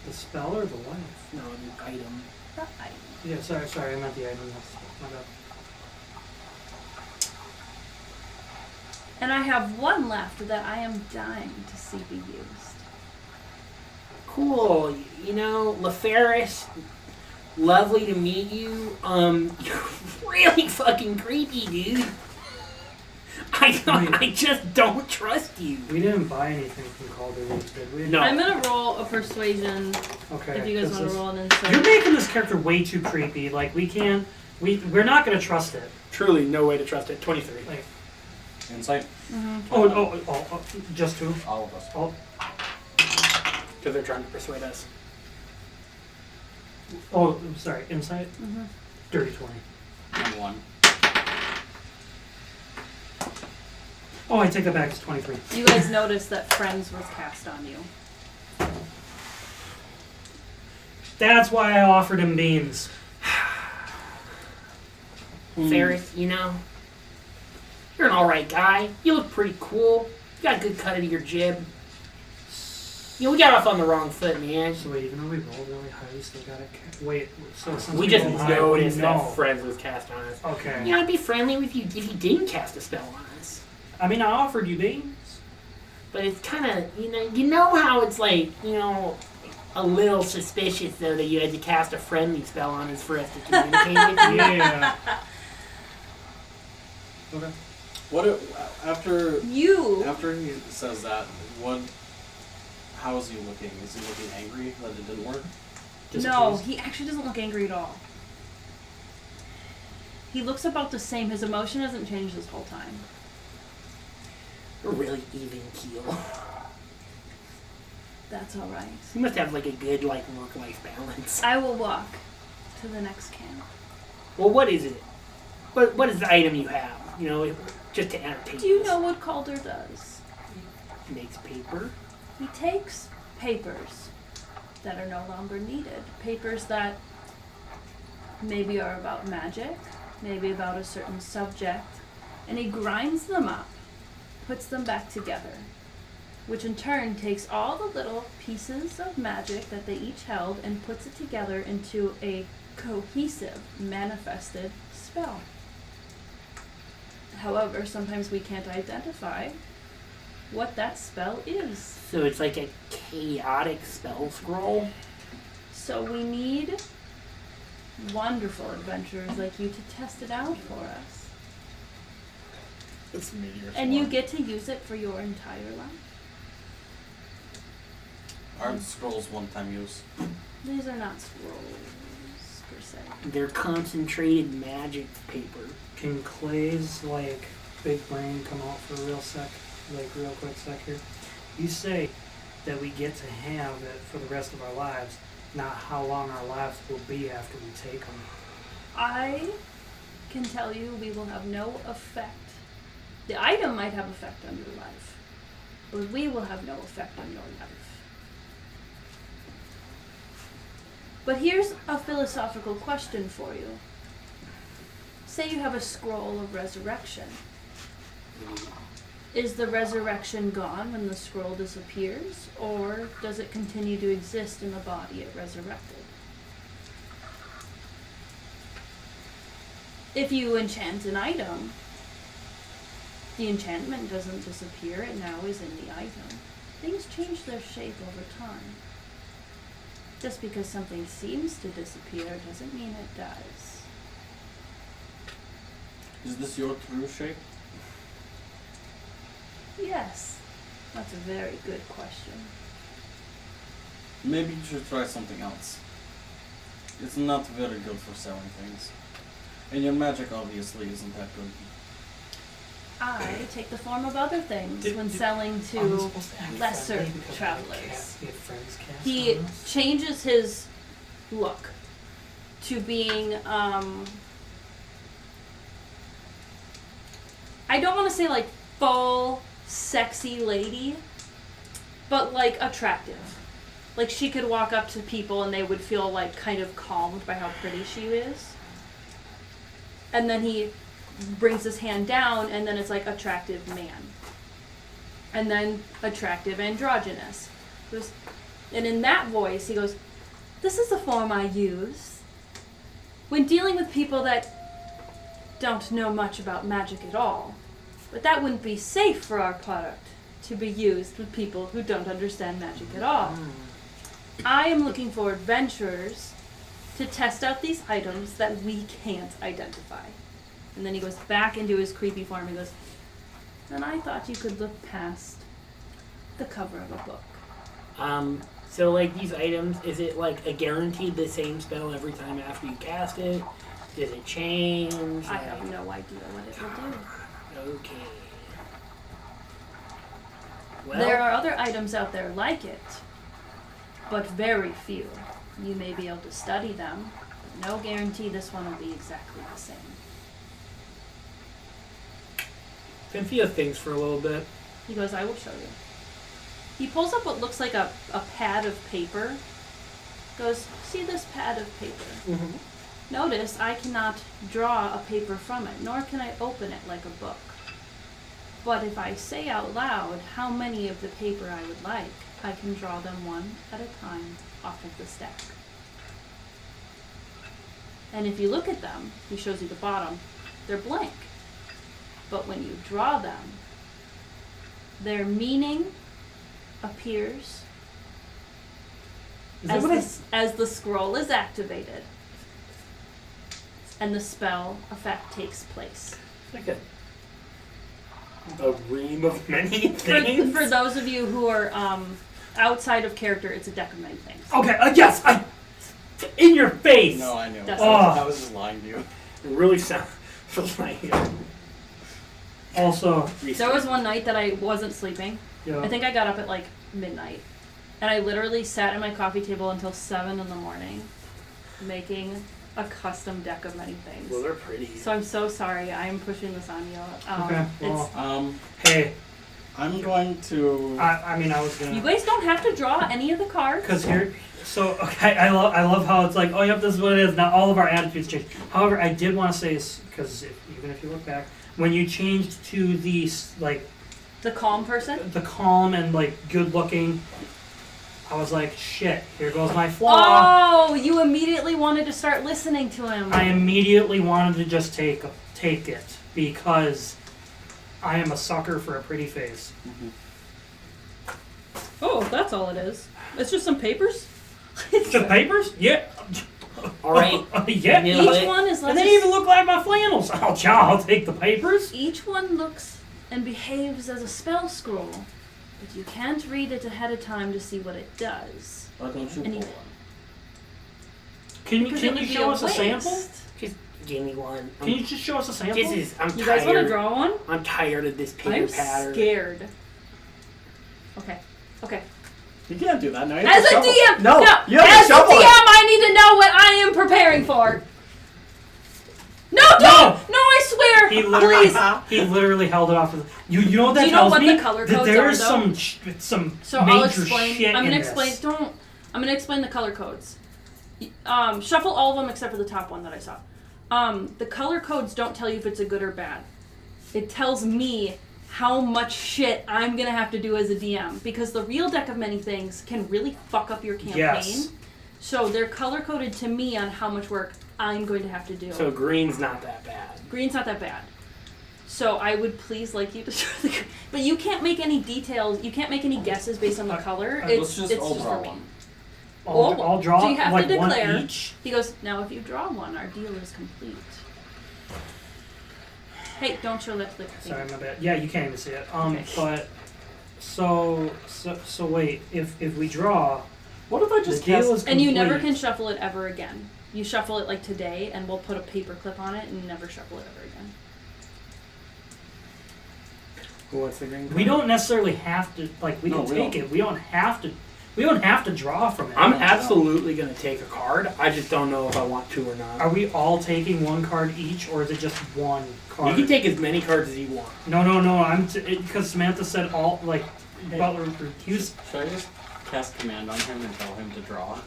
the spell or the life? No, the item. The item. Yeah. Sorry. I meant the item. That's my bad. And I have one left that I am dying to see be used. Cool. You know, LaFerris, lovely to meet you. You're really fucking creepy, dude. I just don't trust you. We didn't buy anything from Calderleaf, did we? No. I'm gonna roll a persuasion Okay. if you guys want to roll an insight. You're making this character way too creepy. Like we're not gonna trust it. Truly, no way to trust it. 23. Like Insight? oh, just two. All of us. Oh, Because they're trying to persuade us. I'm sorry. Insight. Mhm. Dirty 20. And 1. Oh, I take that back. It's 23. You guys noticed that Friends was cast on you. That's why I offered him beans. Ferris, you know, you're an alright guy. You look pretty cool. You got a good cut of your jib. You know, we got off on the wrong foot, man. So wait, even though we rolled really high, we still got a wait. So since We just rolled high, what do you noticed know? that Friends was cast on us. Okay. You know, I'd be friendly with you if you didn't cast a spell on us. I mean, I offered you beans. But it's kind of, you know how it's like, you know, a little suspicious, though, that you had to cast a friendly spell on us for us to communicate with you. Yeah. Okay. What after he says that? How is he looking? Is he looking angry that it didn't work? No, he actually doesn't look angry at all. He looks about the same. His emotion hasn't changed this whole time. A really even keel. That's all right. You must have like a good work-life balance. I will walk to the next camp. Well, what is it? What is the item you have? Just to entertain. Do you us. know what Calder does? He makes paper. He takes papers that are no longer needed. Papers that maybe are about magic, maybe about a certain subject, and he grinds them up, puts them back together, which in turn takes all the little pieces of magic that they each held and puts it together into a cohesive, manifested spell. However, sometimes we can't identify what that spell is. So it's like a chaotic spell scroll? So we need wonderful adventurers like you to test it out for us. It's And you get to use it for your entire life. Are the scrolls one-time use? These are not scrolls, per se. They're concentrated magic paper. Can Clay's big brain come out for a real quick sec here? You say that we get to have it for the rest of our lives, not how long our lives will be after we take them. I can tell you we will have no effect. The item might have effect on your life, but we will have no effect on your life. But here's a philosophical question for you. Say you have a scroll of resurrection. Is the resurrection gone when the scroll disappears, or does it continue to exist in the body it resurrected? If you enchant an item, the enchantment doesn't disappear, it now is in the item. Things change their shape over time. Just because something seems to disappear doesn't mean it does. Is this your true shape? Yes, that's a very good question. Maybe you should try something else. It's not very good for selling things. And your magic obviously isn't that good. I take the form of other things when selling to lesser travelers. He changes his look to being, I don't want to say full sexy lady, but attractive. She could walk up to people and they would feel kind of calmed by how pretty she is. And then he brings his hand down and then it's attractive man. And then attractive androgynous. And in that voice he goes, this is the form I use when dealing with people that don't know much about magic at all. But that wouldn't be safe for our product to be used with people who don't understand magic at all. I am looking for adventurers to test out these items that we can't identify. And then he goes back into his creepy form and goes, and I thought you could look past the cover of a book. So these items, is it a guaranteed the same spell every time after you cast it? Does it change? I have no idea what it will do. Okay. Well, There are other items out there like it, but very few. You may be able to study them, but no guarantee this one will be exactly the same. confuse things for a little bit. He goes, I will show you. He pulls up what looks like a pad of paper. Goes, see this pad of paper? Mm-hmm. Notice I cannot draw a paper from it, nor can I open it like a book. But if I say out loud how many of the paper I would like, I can draw them one at a time off of the stack. And if you look at them, he shows you the bottom, they're blank. But when you draw them, their meaning appears as the scroll is activated and the spell effect takes place. Like a ream of many things. For those of you who are outside of character, it's a deck of many things. Okay, yes, in your face. No, I knew. That's I was just lying to you. It really sounds like Also, There was one night that I wasn't sleeping. yeah. I think I got up at like midnight. And I literally sat at my coffee table until 7 in the morning making a custom deck of many things. Well, they're pretty. So I'm so sorry. I am pushing this on you. Okay, well, Hey, hey, I'm going to. I mean, I was gonna. You guys don't have to draw any of the cards. Because here, so okay, I love how it's like, oh yep, this is what it is. Not all of our attitudes change. However, I did want to say, because even if you look back, when you changed to the like The calm person? the calm and like good looking, I was like, shit, here goes my flaw. Oh, you immediately wanted to start listening to him. I immediately wanted to just take it because I am a sucker for a pretty face. Oh, that's all it is. It's just some papers? The papers? Yeah. All right. Yeah. Each one is And they even look like my flannels. Oh, yeah, I'll take the papers. Each one looks and behaves as a spell scroll, but you can't read it ahead of time to see what it does. Why don't you And pull you- one? Can Because you it would be show a us a sample? waste. Just give me one. Can you just show us a sample? This is. I'm You tired. guys want to draw one? I'm tired of this paper I'm pattern. scared. Okay. Okay. You can't do that now. You As have to a shuffle. DM, No, you have to as a shuffle DM, it. I need to know what I am preparing for. No, don't! No, I swear! He literally, Please. he literally held it off. You know what that Do you know tells what me? the color That codes there are, is though? some So major I'll explain. shit I'm gonna in explain. this. I'm gonna explain the color codes. Shuffle all of them except for the top one that I saw. The color codes don't tell you if it's a good or bad. It tells me how much shit I'm gonna have to do as a DM, because the real deck of many things can really fuck up your campaign. Yes. So they're color coded to me on how much work I'm going to have to do. So green's not that bad. Green's not that bad. So I would please like you to but you can't make any details. You can't make any guesses based on the color. Let's just all just draw for me. one. I'll draw So you have like to one declare. each. He goes, now if you draw one, our deal is complete. Hey, don't show that to the Sorry, my bad. Yeah, you can't even see it. Okay. But so wait. If we draw, What if I the just deal cast? is And you never complete. can shuffle it ever again. You shuffle it like today, and we'll put a paper clip on it, and never shuffle it ever again. Who wants the green? We don't necessarily have to like. We No, can we take don't. it. We don't have to. We don't have to draw from it. I'm absolutely gonna take a card. I just don't know if I want to or not. Are we all taking one card each, or is it just one card? You can take as many cards as you want. No. I'm because Samantha said all like Butler refused. Should I just cast command on him and tell him to draw?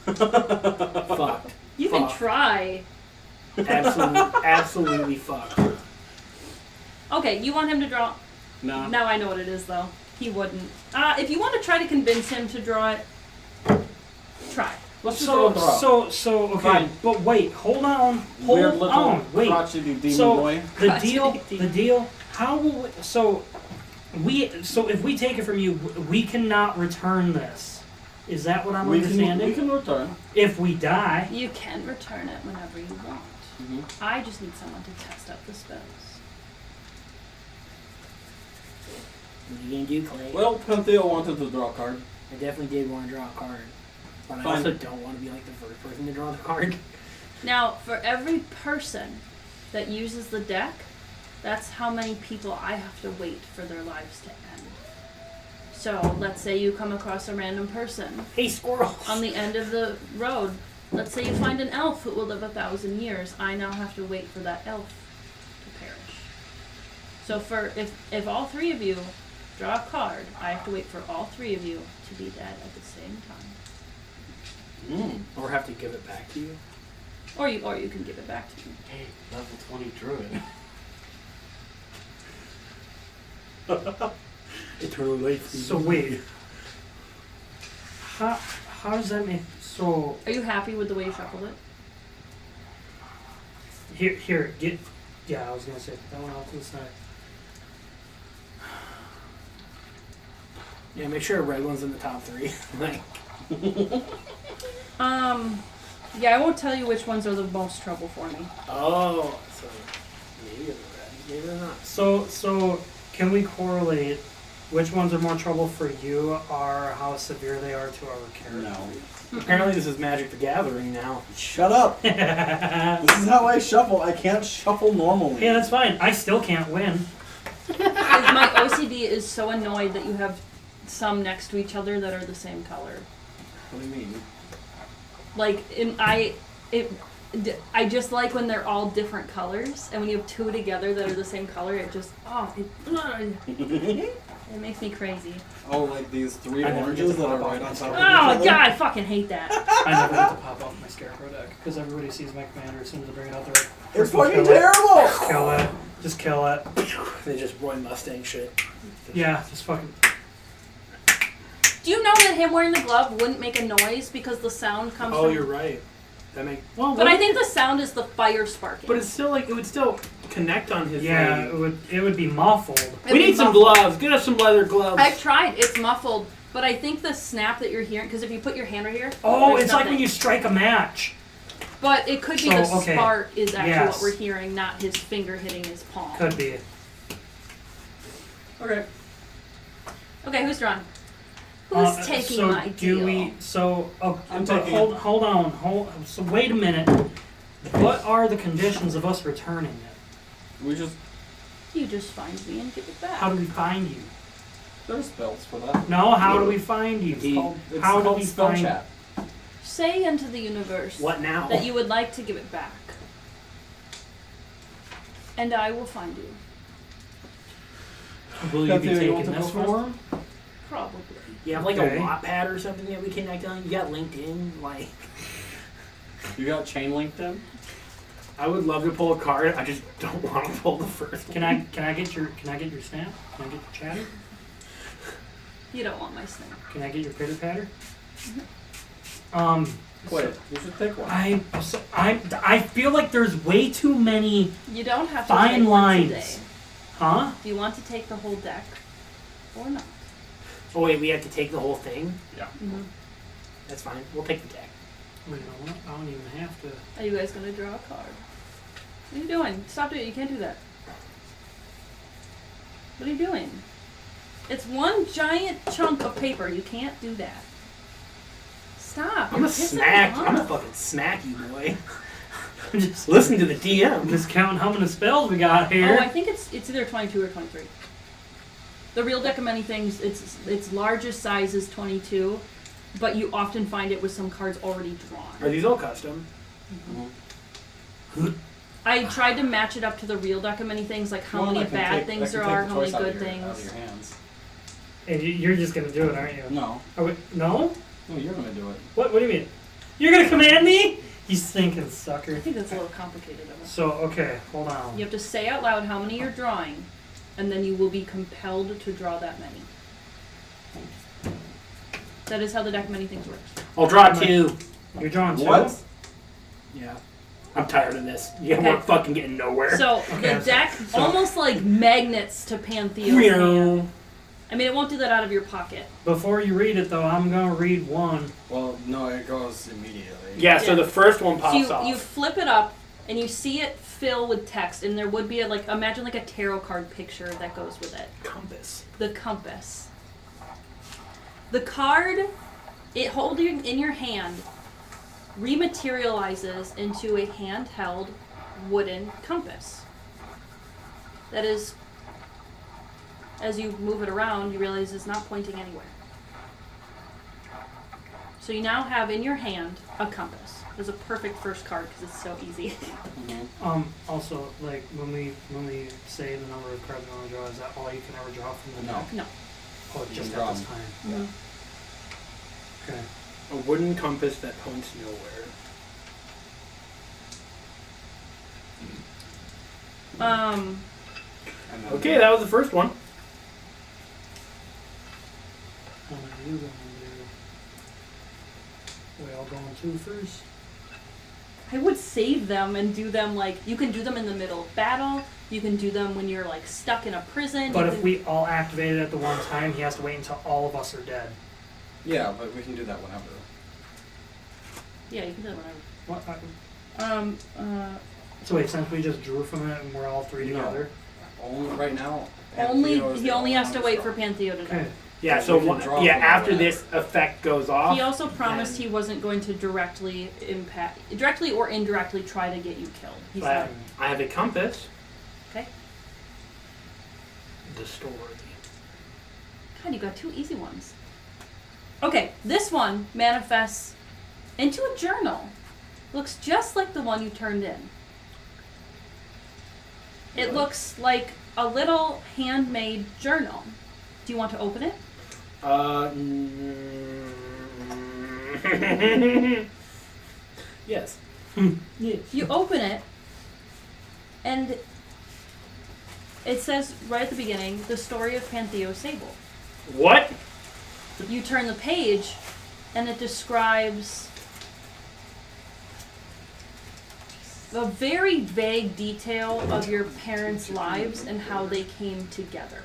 Fucked. You can Fuck. try. Absolutely fucked. Okay, you want him to draw. No. Now I know what it is, though. He wouldn't. If you want to try to convince him to draw it, try. Let's just roll a draw. So okay, Fine. but wait, hold on, Weird little wait. crotchety demon So boy. the deal. How will so if we take it from you, we cannot return this. Is that what I'm understanding? We can return. If we die, You can return it whenever you want. Mm-hmm. I just need someone to test out the spells. What are you gonna do, Clay? Well, Pentheo wanted to draw a card. I definitely did want to draw a card. But I Fine. also don't want to be like the first person to draw the card. Now, for every person that uses the deck, that's how many people I have to wait for their lives to end. So, let's say you come across a random person Hey, squirrel! on the end of the road. Let's say you find an elf who will live 1,000 years. I now have to wait for that elf to perish. So, for if all three of you draw a card, I have to wait for all three of you to be dead at the same time. Or have to give it back to you. Or you can give it back to me. Hey, level 20 druid. Eternal life. so wait. How does that make so? Are you happy with the way you shuffled it? Here, get. Yeah, I was gonna say that one off to the side. Yeah, make sure a red one's in the top 3. Like, Yeah, I won't tell you which ones are the most trouble for me. oh, so maybe they're red, maybe they're not. So can we correlate which ones are more trouble for you or how severe they are to our character? No. Apparently this is Magic the Gathering now. Shut up. Yeah, This is how I shuffle. I can't shuffle normally. that's fine. I still can't win. My OCD is so annoyed that you have some next to each other that are the same color. What do you mean? Like, I just like when they're all different colors, and when you have 2 together that are the same color, it just, it makes me crazy. Oh, like these 3 I never oranges get to that are pop right off on my top of Oh each my other? god, I fucking hate that. I never get to pop off my Scarecrow deck because everybody sees my commander as soon as they bring it out there. It's Kill fucking it. terrible! Kill it. Just kill it. They just Roy Mustang shit. Yeah, just fucking. Do you know that him wearing the glove wouldn't make a noise because the sound comes Oh, from... you're right. That makes well, But I think the sound is the fire sparking. but it's still like it would still connect on his. Yeah, leg. it would be muffled. We need some gloves. Get us some leather gloves. I've tried. It's muffled. But I think the snap that you're hearing... Because if you put your hand right here... Oh, there's it's like when nothing. you strike a match. But it could be So, the okay. spark is actually Yes. what we're hearing, not his finger hitting his palm. Could be. Okay. Okay, who's drawn? Who's taking so my do deal? we? So I'm but taking hold on. So wait a minute. What are the conditions of us returning it? We just... You just find me and give it back. How do we find you? There's spells for that. No, how do we find you? It's How do called we spell find chat. Say into the universe What now? that you would like to give it back. And I will find you. Will you Got be the taking ultimate this one? Probably. You have like Okay. a Wattpad or something that we connect on. You got LinkedIn. Like, You got chain linked in? I would love to pull a card. I just don't want to pull the first Can one. I get your snap? Can I get your chatter? You don't want my snap. Can I get your pitter patter? Wait, you should take one. I feel like there's way too many. You don't have to Fine take lines. one today. Huh? Do you want to take the whole deck or not? Oh wait, we have to take the whole thing. Yeah. Mm-hmm. That's fine. We'll take the deck. Wait, no, I don't even have to. Are you guys gonna draw a card? What are you doing? Stop doing it. You can't do that. What are you doing? It's one giant chunk of paper. You can't do that. Stop. I'm You're a pissing smack. me I'm a off. fucking smacky boy. I'm just Listen to the I'm DM. just counting how many spells we got Oh, here. I think it's either 22 or 23. The real deck of many things, its largest size is 22, but you often find it with some cards already Are drawn. these all custom? I tried to match it up to the real deck of many things, like how many bad things there are, how many good things. And you're just gonna do it, aren't you? No. No? No, you're gonna do it. What do you mean? You're gonna command me? You stinking sucker. I think that's a little complicated. Of it. So okay, hold on. You have to say out loud how many you're drawing, and then you will be compelled to draw that many. That is how the deck of many things works. I'll draw 2. You're drawing two? What? Yeah. I'm tired of this. Yeah, Okay. we're fucking getting nowhere. So Okay, the deck, so- almost like magnets to Pantheon's hand. I mean, it won't do that out of your pocket. Before you read it though, I'm gonna read one. Well, no, it goes immediately. Yeah, so Yeah. the first one So pops off. you flip it up, and you see it fill with text, and there would be imagine like a tarot card picture that goes with it. Compass. The compass. The card, it holding in your hand, rematerializes into a handheld wooden compass. That is, as you move it around, you realize it's not pointing anywhere. So you now have in your hand a compass. It's a perfect first card because it's so easy. Also, like when we say the number of cards we want to draw, is that all you can ever draw from the No. deck? No. Oh, You just can at draw this them. time. Mhm. Okay. A wooden compass that points nowhere. Um, And then Okay, that was the first one. What are you gonna do? We all going two first? I would save them and do them like, you can do them in the middle of battle, you can do them when you're like stuck in a prison. But if we all activate it at the one time, he has to wait until all of us are dead. Yeah, but we can do that whenever. Yeah, you can do it whenever. What? So wait, since we just drew from it and we're all three No. together? Only right now. Only Pantheo is he the only has to wait for strong. Pantheo to die. Okay. Yeah, Yeah, so we can draw from after that. this effect goes off. He also promised then- he wasn't going to directly or indirectly try to get you killed. He But said, I have a compass. okay. The story. God, you got 2 easy ones. Okay, this one manifests into a journal. Looks just like the one you turned in. It looks like a little handmade journal. Do you want to open it? Yes. You open it, and it says right at the beginning, the story of Pantheo Sable. What? You turn the page, and it describes a very vague detail of your parents' lives and how they came together.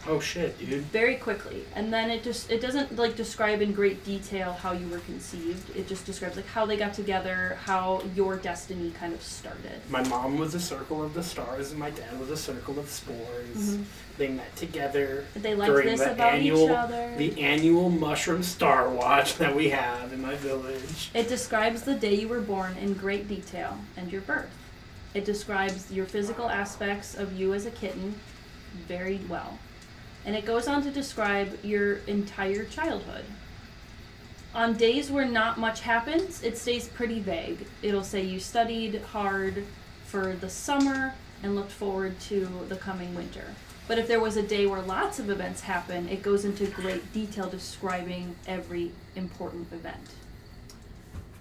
Oh shit, dude. Very quickly. And then it doesn't like describe in great detail how you were conceived. It just describes like how they got together, how your destiny kind of started. My mom was a circle of the stars, and my dad was a circle of spores. Mhm. They met together They liked during this the about annual, each other. the annual mushroom star watch that we have in my village. It describes the day you were born in great detail and your birth. It describes your physical aspects of you as a kitten very well. And it goes on to describe your entire childhood. On days where not much happens, it stays pretty vague. It'll say you studied hard for the summer and looked forward to the coming winter. But if there was a day where lots of events happen, it goes into great detail describing every important event.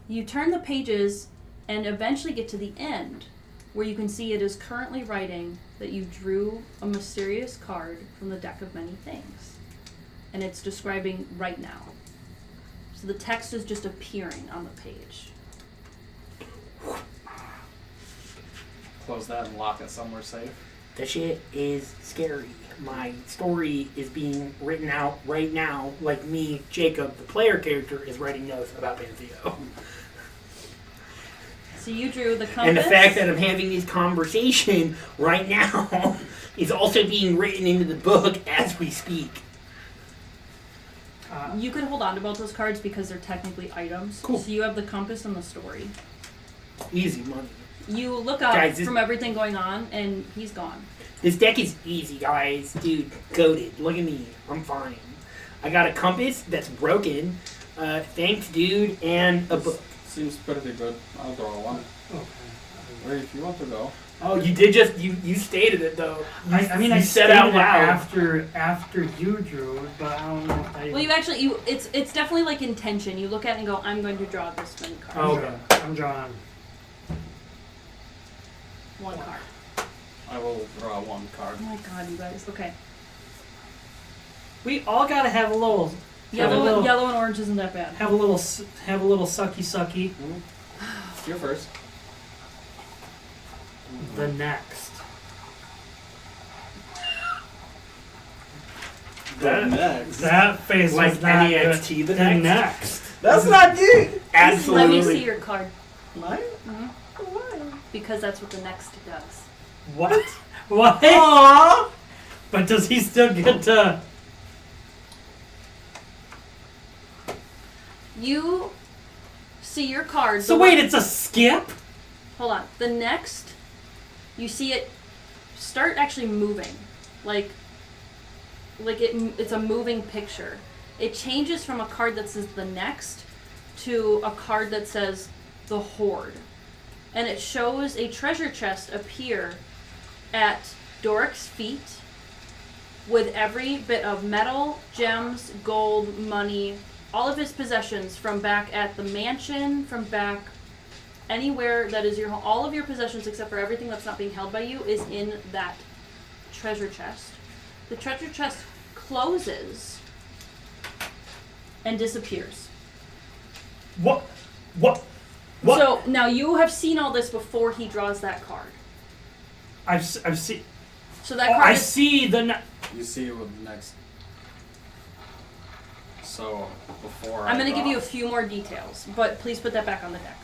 You turn the pages and eventually get to the end, where you can see it is currently writing that you drew a mysterious card from the deck of many things. And it's describing right now. So the text is just appearing on the page. Close that and lock it somewhere safe. The shit is scary. My story is being written out right now, like me, Jacob, the player character, is writing notes about Pantheo. So you drew the compass. And the fact that I'm having this conversation right now is also being written into the book as we speak. You could hold on to both those cards because they're technically items. Cool. So you have the compass and the story. Easy money. You look up Guys, this- from everything going on, and he's gone. This deck is easy, guys. Dude, goated. Look at me. I'm fine. I got a compass that's broken. Thanks, dude, and a book. Seems pretty good. I'll draw one. Okay. Or if you want to go. Oh, you did just you stated it though. I mean, I you said said out it loud after you drew it, but I don't know if I. Well, you actually it's definitely like intention. You look at it and go, I'm going to draw this many cards. Oh. Okay. I'm drawing. One card. I will draw one card. Oh my god, you guys. Okay. We all gotta have a little. Yellow and orange isn't that bad. Have a little sucky. You're first. The next. Next. That face Like was not NEXT, good. the The next? next. That's not good. Absolutely. Let me see your card. Mine? Mhm. Why? Because that's what the next does. What? What? Aww. But does he still get to? You see your card. So the wait, one- it's a skip? Hold on. The next, you see it start actually moving, like it's a moving picture. It changes from a card that says the next to a card that says the Horde, and it shows a treasure chest appear at Doric's feet with every bit of metal, gems, gold, money, all of his possessions from back at the mansion, from back anywhere that is your home. All of your possessions except for everything that's not being held by you is in that treasure chest. The treasure chest closes and disappears. What? What? So now you have seen all this before he draws that card. I've seen. So that Oh, card I is, see the. You see what next. So before I'm I going to draw, give you a few more details, but please put that back on the deck.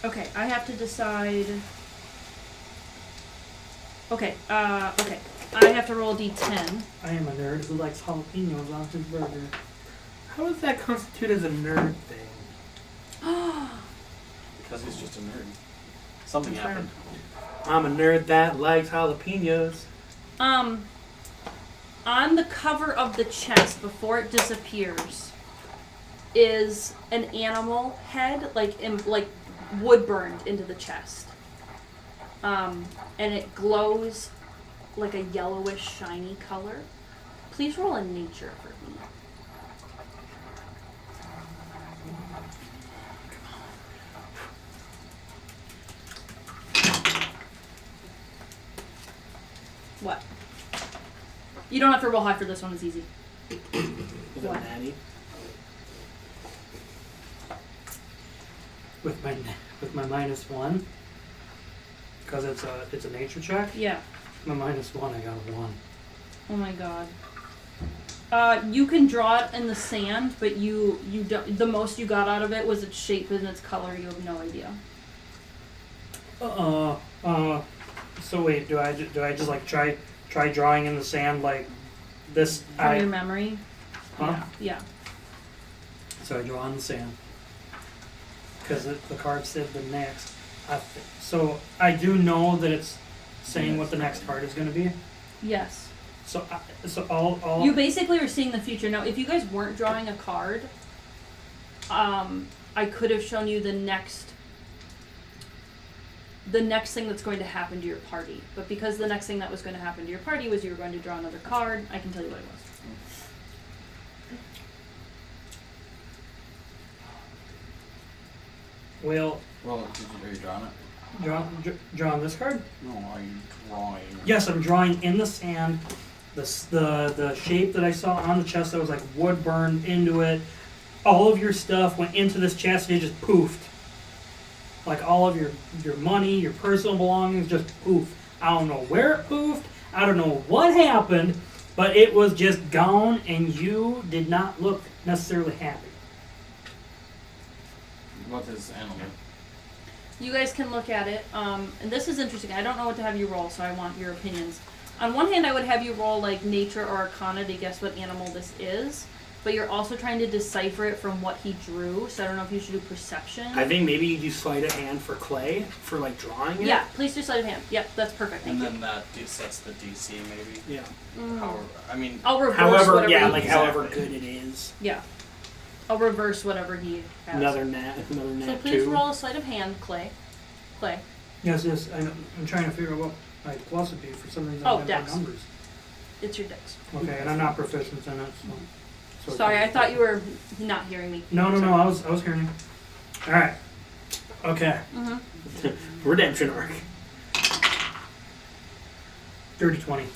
Okay, I have to decide. Okay, okay. I have to roll a d10. I am a nerd who likes jalapenos on his burger. How does that constitute as a nerd thing? because he's just a nerd. Something That's fair. happened. I'm a nerd that likes jalapenos. On the cover of the chest, before it disappears, is an animal head, like wood burned into the chest. And it glows like a yellowish, shiny color. Please roll a nature for me. What? You don't have to roll high for this one, it's easy. Is What? it natty? With my -1, because it's a nature check. Yeah. My -1, I got a 1. Oh my god. You can draw it in the sand, but you don't. The most you got out of it was its shape and its color. You have no idea. So wait, do I just like try drawing in the sand like this? From your memory. Huh? Yeah. So I draw in the sand because the card said the next. So I do know that it's saying what the next card is going to be. Yes. So all You basically are seeing the future. Now, if you guys weren't drawing a card, I could have shown you the next thing that's going to happen to your party. But because the next thing that was going to happen to your party was you were going to draw another card, I can tell you what it was. Well, Are you drawing it? drawing this card. No, are you drawing? Yes, I'm drawing in the sand. The shape that I saw on the chest that was like wood burned into it. All of your stuff went into this chest and it just poofed. Like all of your money, your personal belongings just poofed. I don't know where it poofed. I don't know what happened, but it was just gone and you did not look necessarily happy. What is animal? You guys can look at it, and this is interesting. I don't know what to have you roll, so I want your opinions. On one hand, I would have you roll like nature or arcana to guess what animal this is, but you're also trying to decipher it from what he drew, so I don't know if you should do perception. I think maybe you do sleight of hand for clay, for like drawing it. Yeah, please do sleight of hand. Yep, that's perfect. Thank And you. then that sets the DC maybe. Yeah. However, I mean, I'll reverse However, whatever yeah, he, like however good it is. yeah. I'll reverse whatever he has. Another nat So 2. please roll a sleight of hand, Clay. Clay. Yes, I know. I'm trying to figure out what my plus would be. For some reason, Oh, I have dex. my numbers. It's your dex. Okay, and I'm not proficient in it. So Sorry, I thought you were not hearing me. No, I was hearing you. All right. Okay. Mm-hmm. Redemption arc. Dirty 20.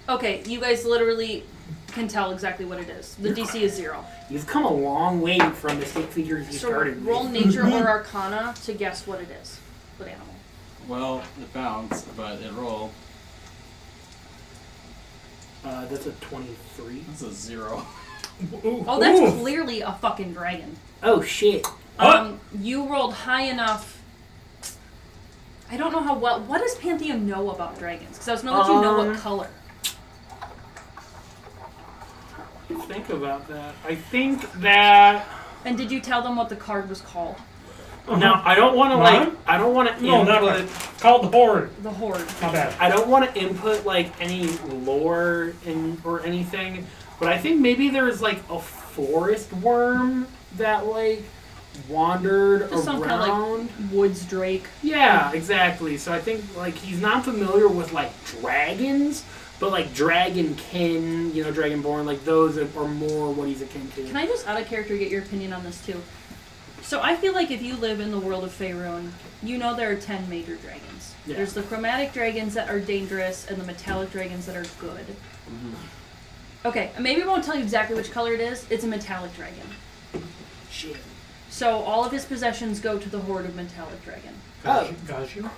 Okay, you guys literally can tell exactly what it is. The DC is 0. You've come a long way from the stick figures you So started roll with. nature or arcana to guess what it is. What animal? well, it bounced, but it rolled. That's a 23. That's a 0. Oh, that's clearly a fucking dragon. Oh shit. You rolled high enough. I don't know how well. What does Pantheon know about dragons? Because I was gonna let you know what color. Think about that. I think that. And did you tell them what the card was called? Now I don't want to What? I don't want to No, not input. right. Called the Horde. The Horde. My bad. I don't want to input like any lore or anything, but I think maybe there's like a forest worm that like wandered Just some kind of around. like woods drake. Yeah, exactly. So I think like he's not familiar with like dragons, but like dragonkin, dragonborn, like those are more what he's akin to. Can I just out of character get your opinion on this too? So I feel like if you live in the world of Faerun, you know there are 10 major dragons. Yeah. There's the chromatic dragons that are dangerous and the metallic dragons that are good. Okay, maybe I won't tell you exactly which color it is. It's a metallic dragon. Shit. So all of his possessions go to the Horde of Metallic Dragon. Oh. Got you.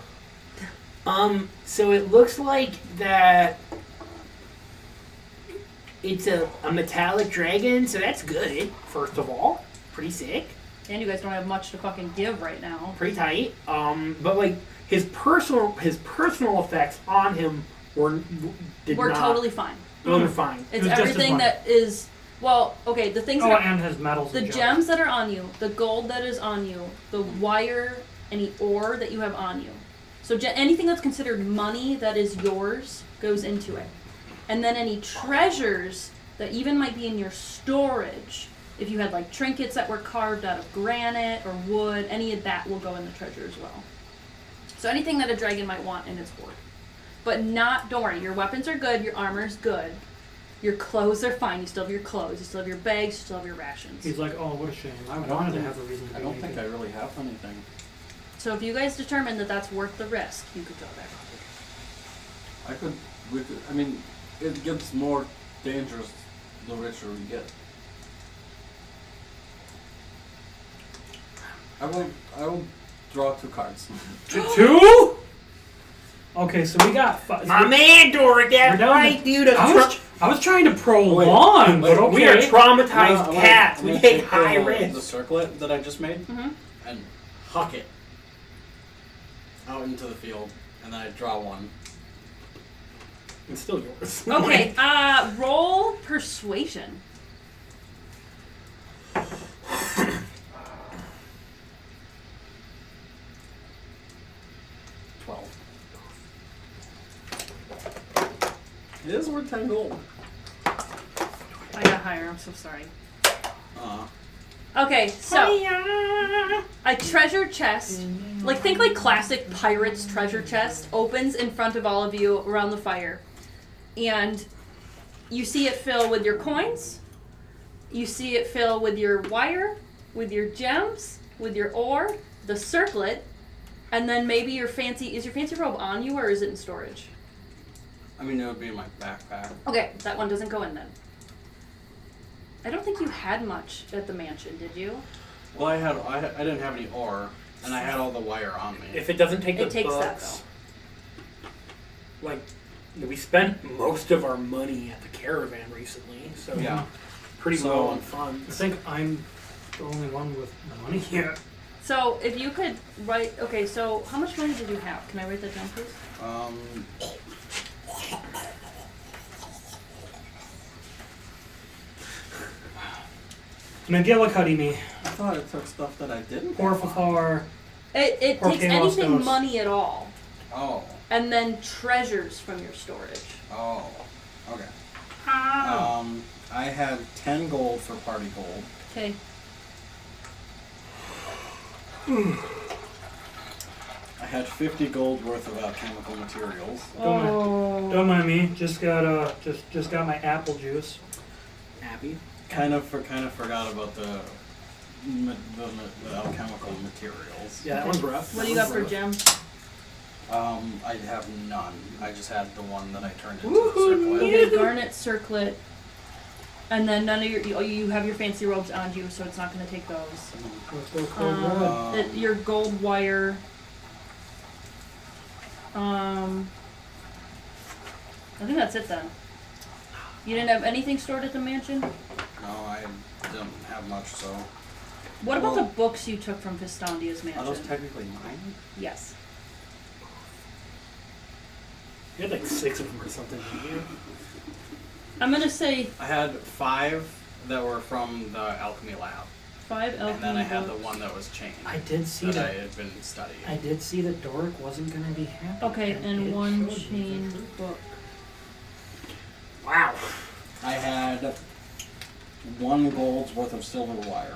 So it looks like that it's a metallic dragon, so that's good, first of all. Pretty sick. And you guys don't have much to fucking give right now. Pretty tight. But like his personal effects on him were totally fine. Those are fine. It's It was just as everything fine. that is, well, okay, the things Oh, that and his medals. the and gems that are on you, the gold that is on you, the wire, any ore that you have on you. So anything that's considered money that is yours goes into it. And then any treasures that even might be in your storage, if you had like trinkets that were carved out of granite or wood, any of that will go in the treasure as well. So anything that a dragon might want in its hoard. But don't worry, your weapons are good, your armor's good. Your clothes are fine, you still have your clothes, you still have your bags, you still have your rations. He's like, oh, what a shame. I don't wanted to think- have a reason to I do don't think I anything. really have anything. So if you guys determine that that's worth the risk, you could go there. I mean, it gets more dangerous the richer we get. I will draw 2 cards. 2? Okay, so we got 5. My man, Doric, We're that down right, to- dude. I was trying to prolong, Wait, but okay. We are traumatized I'm cats. gonna We take the high risks. circlet that I just made Mm-hmm. and huck it out into the field, and then I draw 1. It's still yours. Okay, roll persuasion. 12. It is worth 10 gold. I got higher, I'm so sorry. Uh, Okay, so a treasure chest, think like classic pirates treasure chest, opens in front of all of you around the fire. And you see it fill with your coins, you see it fill with your wire, with your gems, with your ore, the circlet, and then maybe is your fancy robe on you or is it in storage? I mean, it would be in my backpack. Okay, that one doesn't go in then. I don't think you had much at the mansion, did you? Well, I didn't have any ore, and I had all the wire on me. If it doesn't take the It takes that, books, like we spent most of our money at the caravan recently, so Yeah. pretty So- low on I funds. think I'm the only one with money here. So if you could write, okay, so how much money did you have? Can I write that down, please? McGillicuddy me. I thought it took stuff that I didn't. Poor have on. Fafar. It Or takes King anything Lostos. money at all, Oh. and then treasures from your storage. Oh. Okay. Ah. I had 10 gold for party gold. Okay. I had 50 gold worth of alchemical materials. Don't mind me. Just got just got my apple juice. Happy. Kind of forgot about the alchemical materials. Yeah, that one's rough. What do you got for gems? I have none. I just had the one that I turned into Woohoo, the circlet. Okay, garnet circlet, and then none of you have your fancy robes on you, so it's not going to take those. Let's go cold red. Your gold wire. I think that's it then. You didn't have anything stored at the mansion? No, I didn't have much, so. What about Well- the books you took from Fistandia's Are mansion? those technically mine? Yes. You had like 6 of them or something, didn't you? I'm going to say I had 5 that were from the alchemy lab. 5 alchemy And then I had the books. one that was chained. I did see that I that. had been studying. I did see that Doric wasn't gonna be happy. Okay, and it one showed me. chained book. Wow. I had 1 gold's worth of silver wire,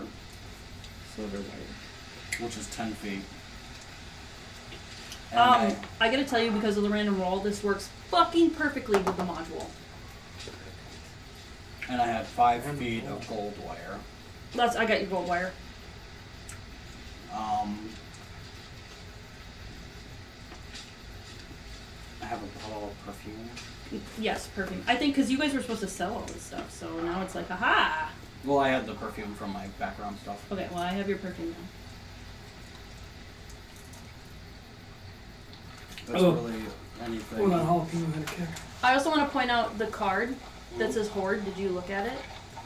which is 10 feet. And I gotta tell you, because of the random roll, this works fucking perfectly with the module. I had 5 feet of gold wire. I got your gold wire. I have a bottle of perfume. Yes, perfume. I think because you guys were supposed to sell all this stuff, so now it's like, aha! Well, I had the perfume from my background stuff. Okay, well, I have your perfume now. That's really anything. Well, that jalapeno had a kick. I also want to point out the card that says Horde. Did you look at it?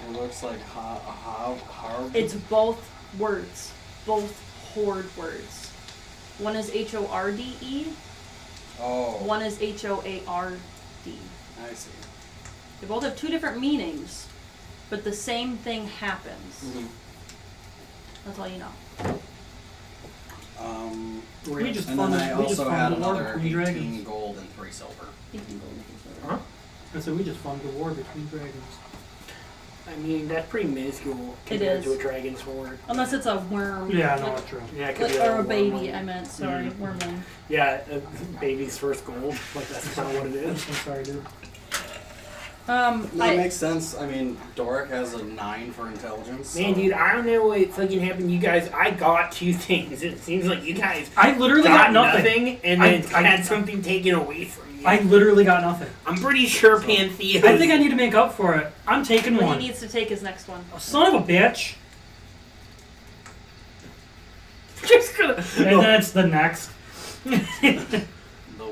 It looks like hard. It's both words. Both Horde words. One is H-O-R-D-E. Oh. One is H-O-A-R-D. I see. They both have two different meanings, but the same thing happens. Mm-hmm. That's all you know. We just And then funded, I we just also had funded a war another between 18 dragons. gold and 3 silver. Huh? I said we just funded a war between dragons. I mean, that's pretty minuscule It compared is. to a dragon's horde. Unless it's a worm. Yeah, no, like- that's true. Yeah, it could Like, be or a worm baby, one. I meant. Sorry, Mhm. wormling. Yeah, baby's first gold. Like, that's kind of what it I'm is. sorry, dude. That makes sense. I mean, Doric has a 9 for intelligence. Man, so- dude, I don't know what fucking happened. You guys, I got 2 things. It seems like you guys I literally got nothing. and I- then I- had something taken away from you. I literally got nothing. I'm pretty sure Pantheon. I think I need to make up for it. I'm taking What one. he needs to take his next one. Oh, son of a bitch. just gonna. And then it's the next. The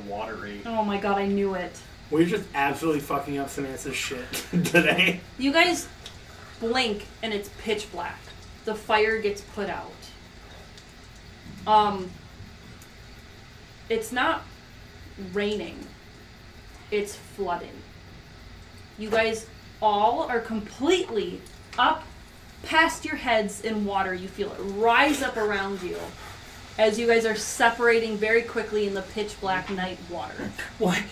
watery. Oh my god, I knew it. We're just absolutely fucking up Samantha's shit today. You guys blink and it's pitch black. The fire gets put out. It's not raining. It's flooding. You guys all are completely up past your heads in water. You feel it rise up around you as you guys are separating very quickly in the pitch black night water. What?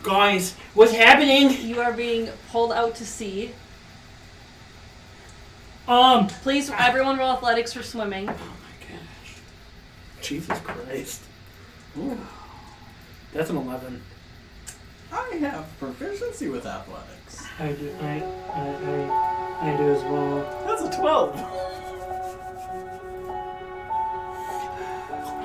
Guys, what's happening? You are being pulled out to sea. Please, everyone roll athletics for swimming. Oh my gosh. Jesus Christ. Ooh. That's an 11. I have proficiency with athletics. I do. I do as well. That's a 12.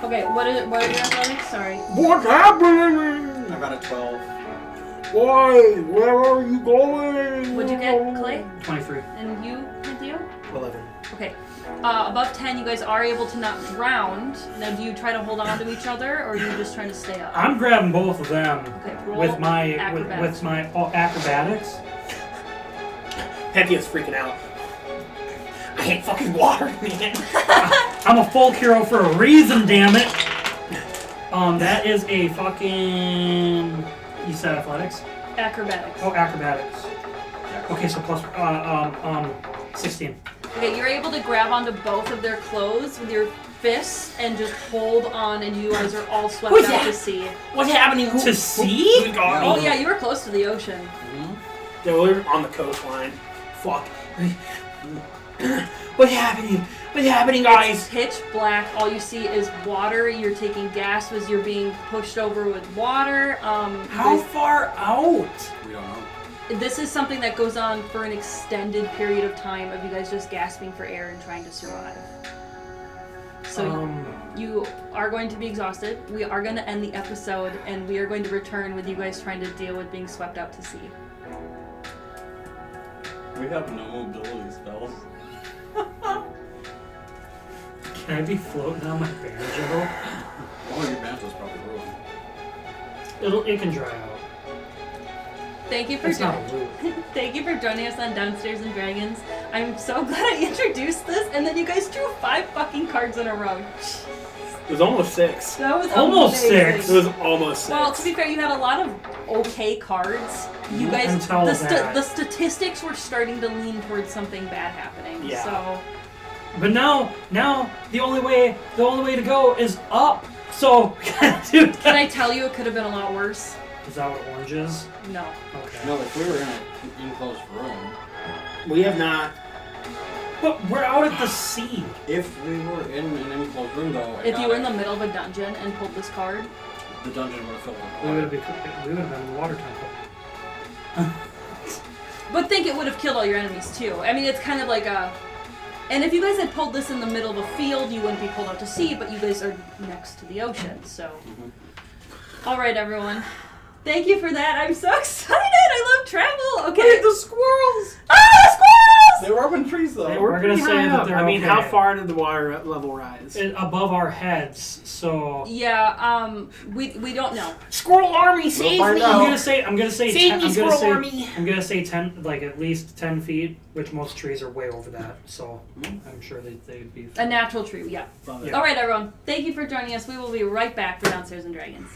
Okay, what are your athletics? Sorry. What's happening? I got a 12. Why? Where are you going? What'd you get, Clay? 23. And you, Cynthia? 11. Okay. Above 10, you guys are able to not drown. Now, do you try to hold on to each other, or are you just trying to stay up? I'm grabbing both of them Okay, roll with my acrobatics. with my acrobatics. Pettia's freaking out. I hate fucking water, man. I'm a folk hero for a reason, damn it. That is a fucking. You said athletics? Acrobatics. Oh, acrobatics. Okay, so plus 16. Okay, you're able to grab onto both of their clothes with your fists and just hold on, and you guys are all swept Who's out that? to sea. What's happening? To sea? Who got Oh me? yeah, you were close to the ocean. Mm-hmm. Yeah, we're on the coastline. Fuck. What's happening? What's happening, It's guys? pitch black. All you see is water. You're taking gas as you're being pushed over with water. How far out? We don't know. This is something that goes on for an extended period of time of you guys just gasping for air and trying to survive. So you are going to be exhausted. We are going to end the episode, and we are going to return with you guys trying to deal with being swept out to sea. We have no mobility spells. Can I be floating on my banjo? Oh, your banjo's probably ruined. It can dry out. Thank you for It's not a loop. Thank you for joining us on Downstairs and Dragons. I'm so glad I introduced this, and then you guys drew 5 fucking cards in a row. It was almost 6. That was Almost amazing. 6. It was almost 6. Well, to be fair, you had a lot of okay cards. You guys, Until that. the statistics were starting to lean towards something bad happening. Yeah. So But now the only way to go is up. So dude, can I tell you, it could have been a lot worse. is that what orange is? No. Okay. No, if we were in an enclosed room, we have not. But we're out at the sea. if we were in an enclosed room though, If you were in the middle of a dungeon and pulled this card, the dungeon would have filled We with would water. have been in the water temple. but think it would have killed all your enemies too. I mean, it's kind of like a. And if you guys had pulled this in the middle of a field, you wouldn't be pulled out to sea. But you guys are next to the ocean, so. Mhm. All right, everyone. Thank you for that. I'm so excited. I love travel. Okay. Wait, the squirrels! Ah, squirrels! They were up in trees though. They were We're gonna pretty say high that up. they're I mean, okay. how far did the water level rise? Above our heads, so Yeah. We don't know. Squirrel army, save find me! out. I'm gonna say Save 10, me, I'm gonna squirrel say army! I'm gonna say 10, like at least 10 feet, which most trees are way over that. So I'm sure they'd be. A natural tree. Yeah. Love it. Yeah. All right, everyone. Thank you for joining us. We will be right back for Downstairs and Dragons.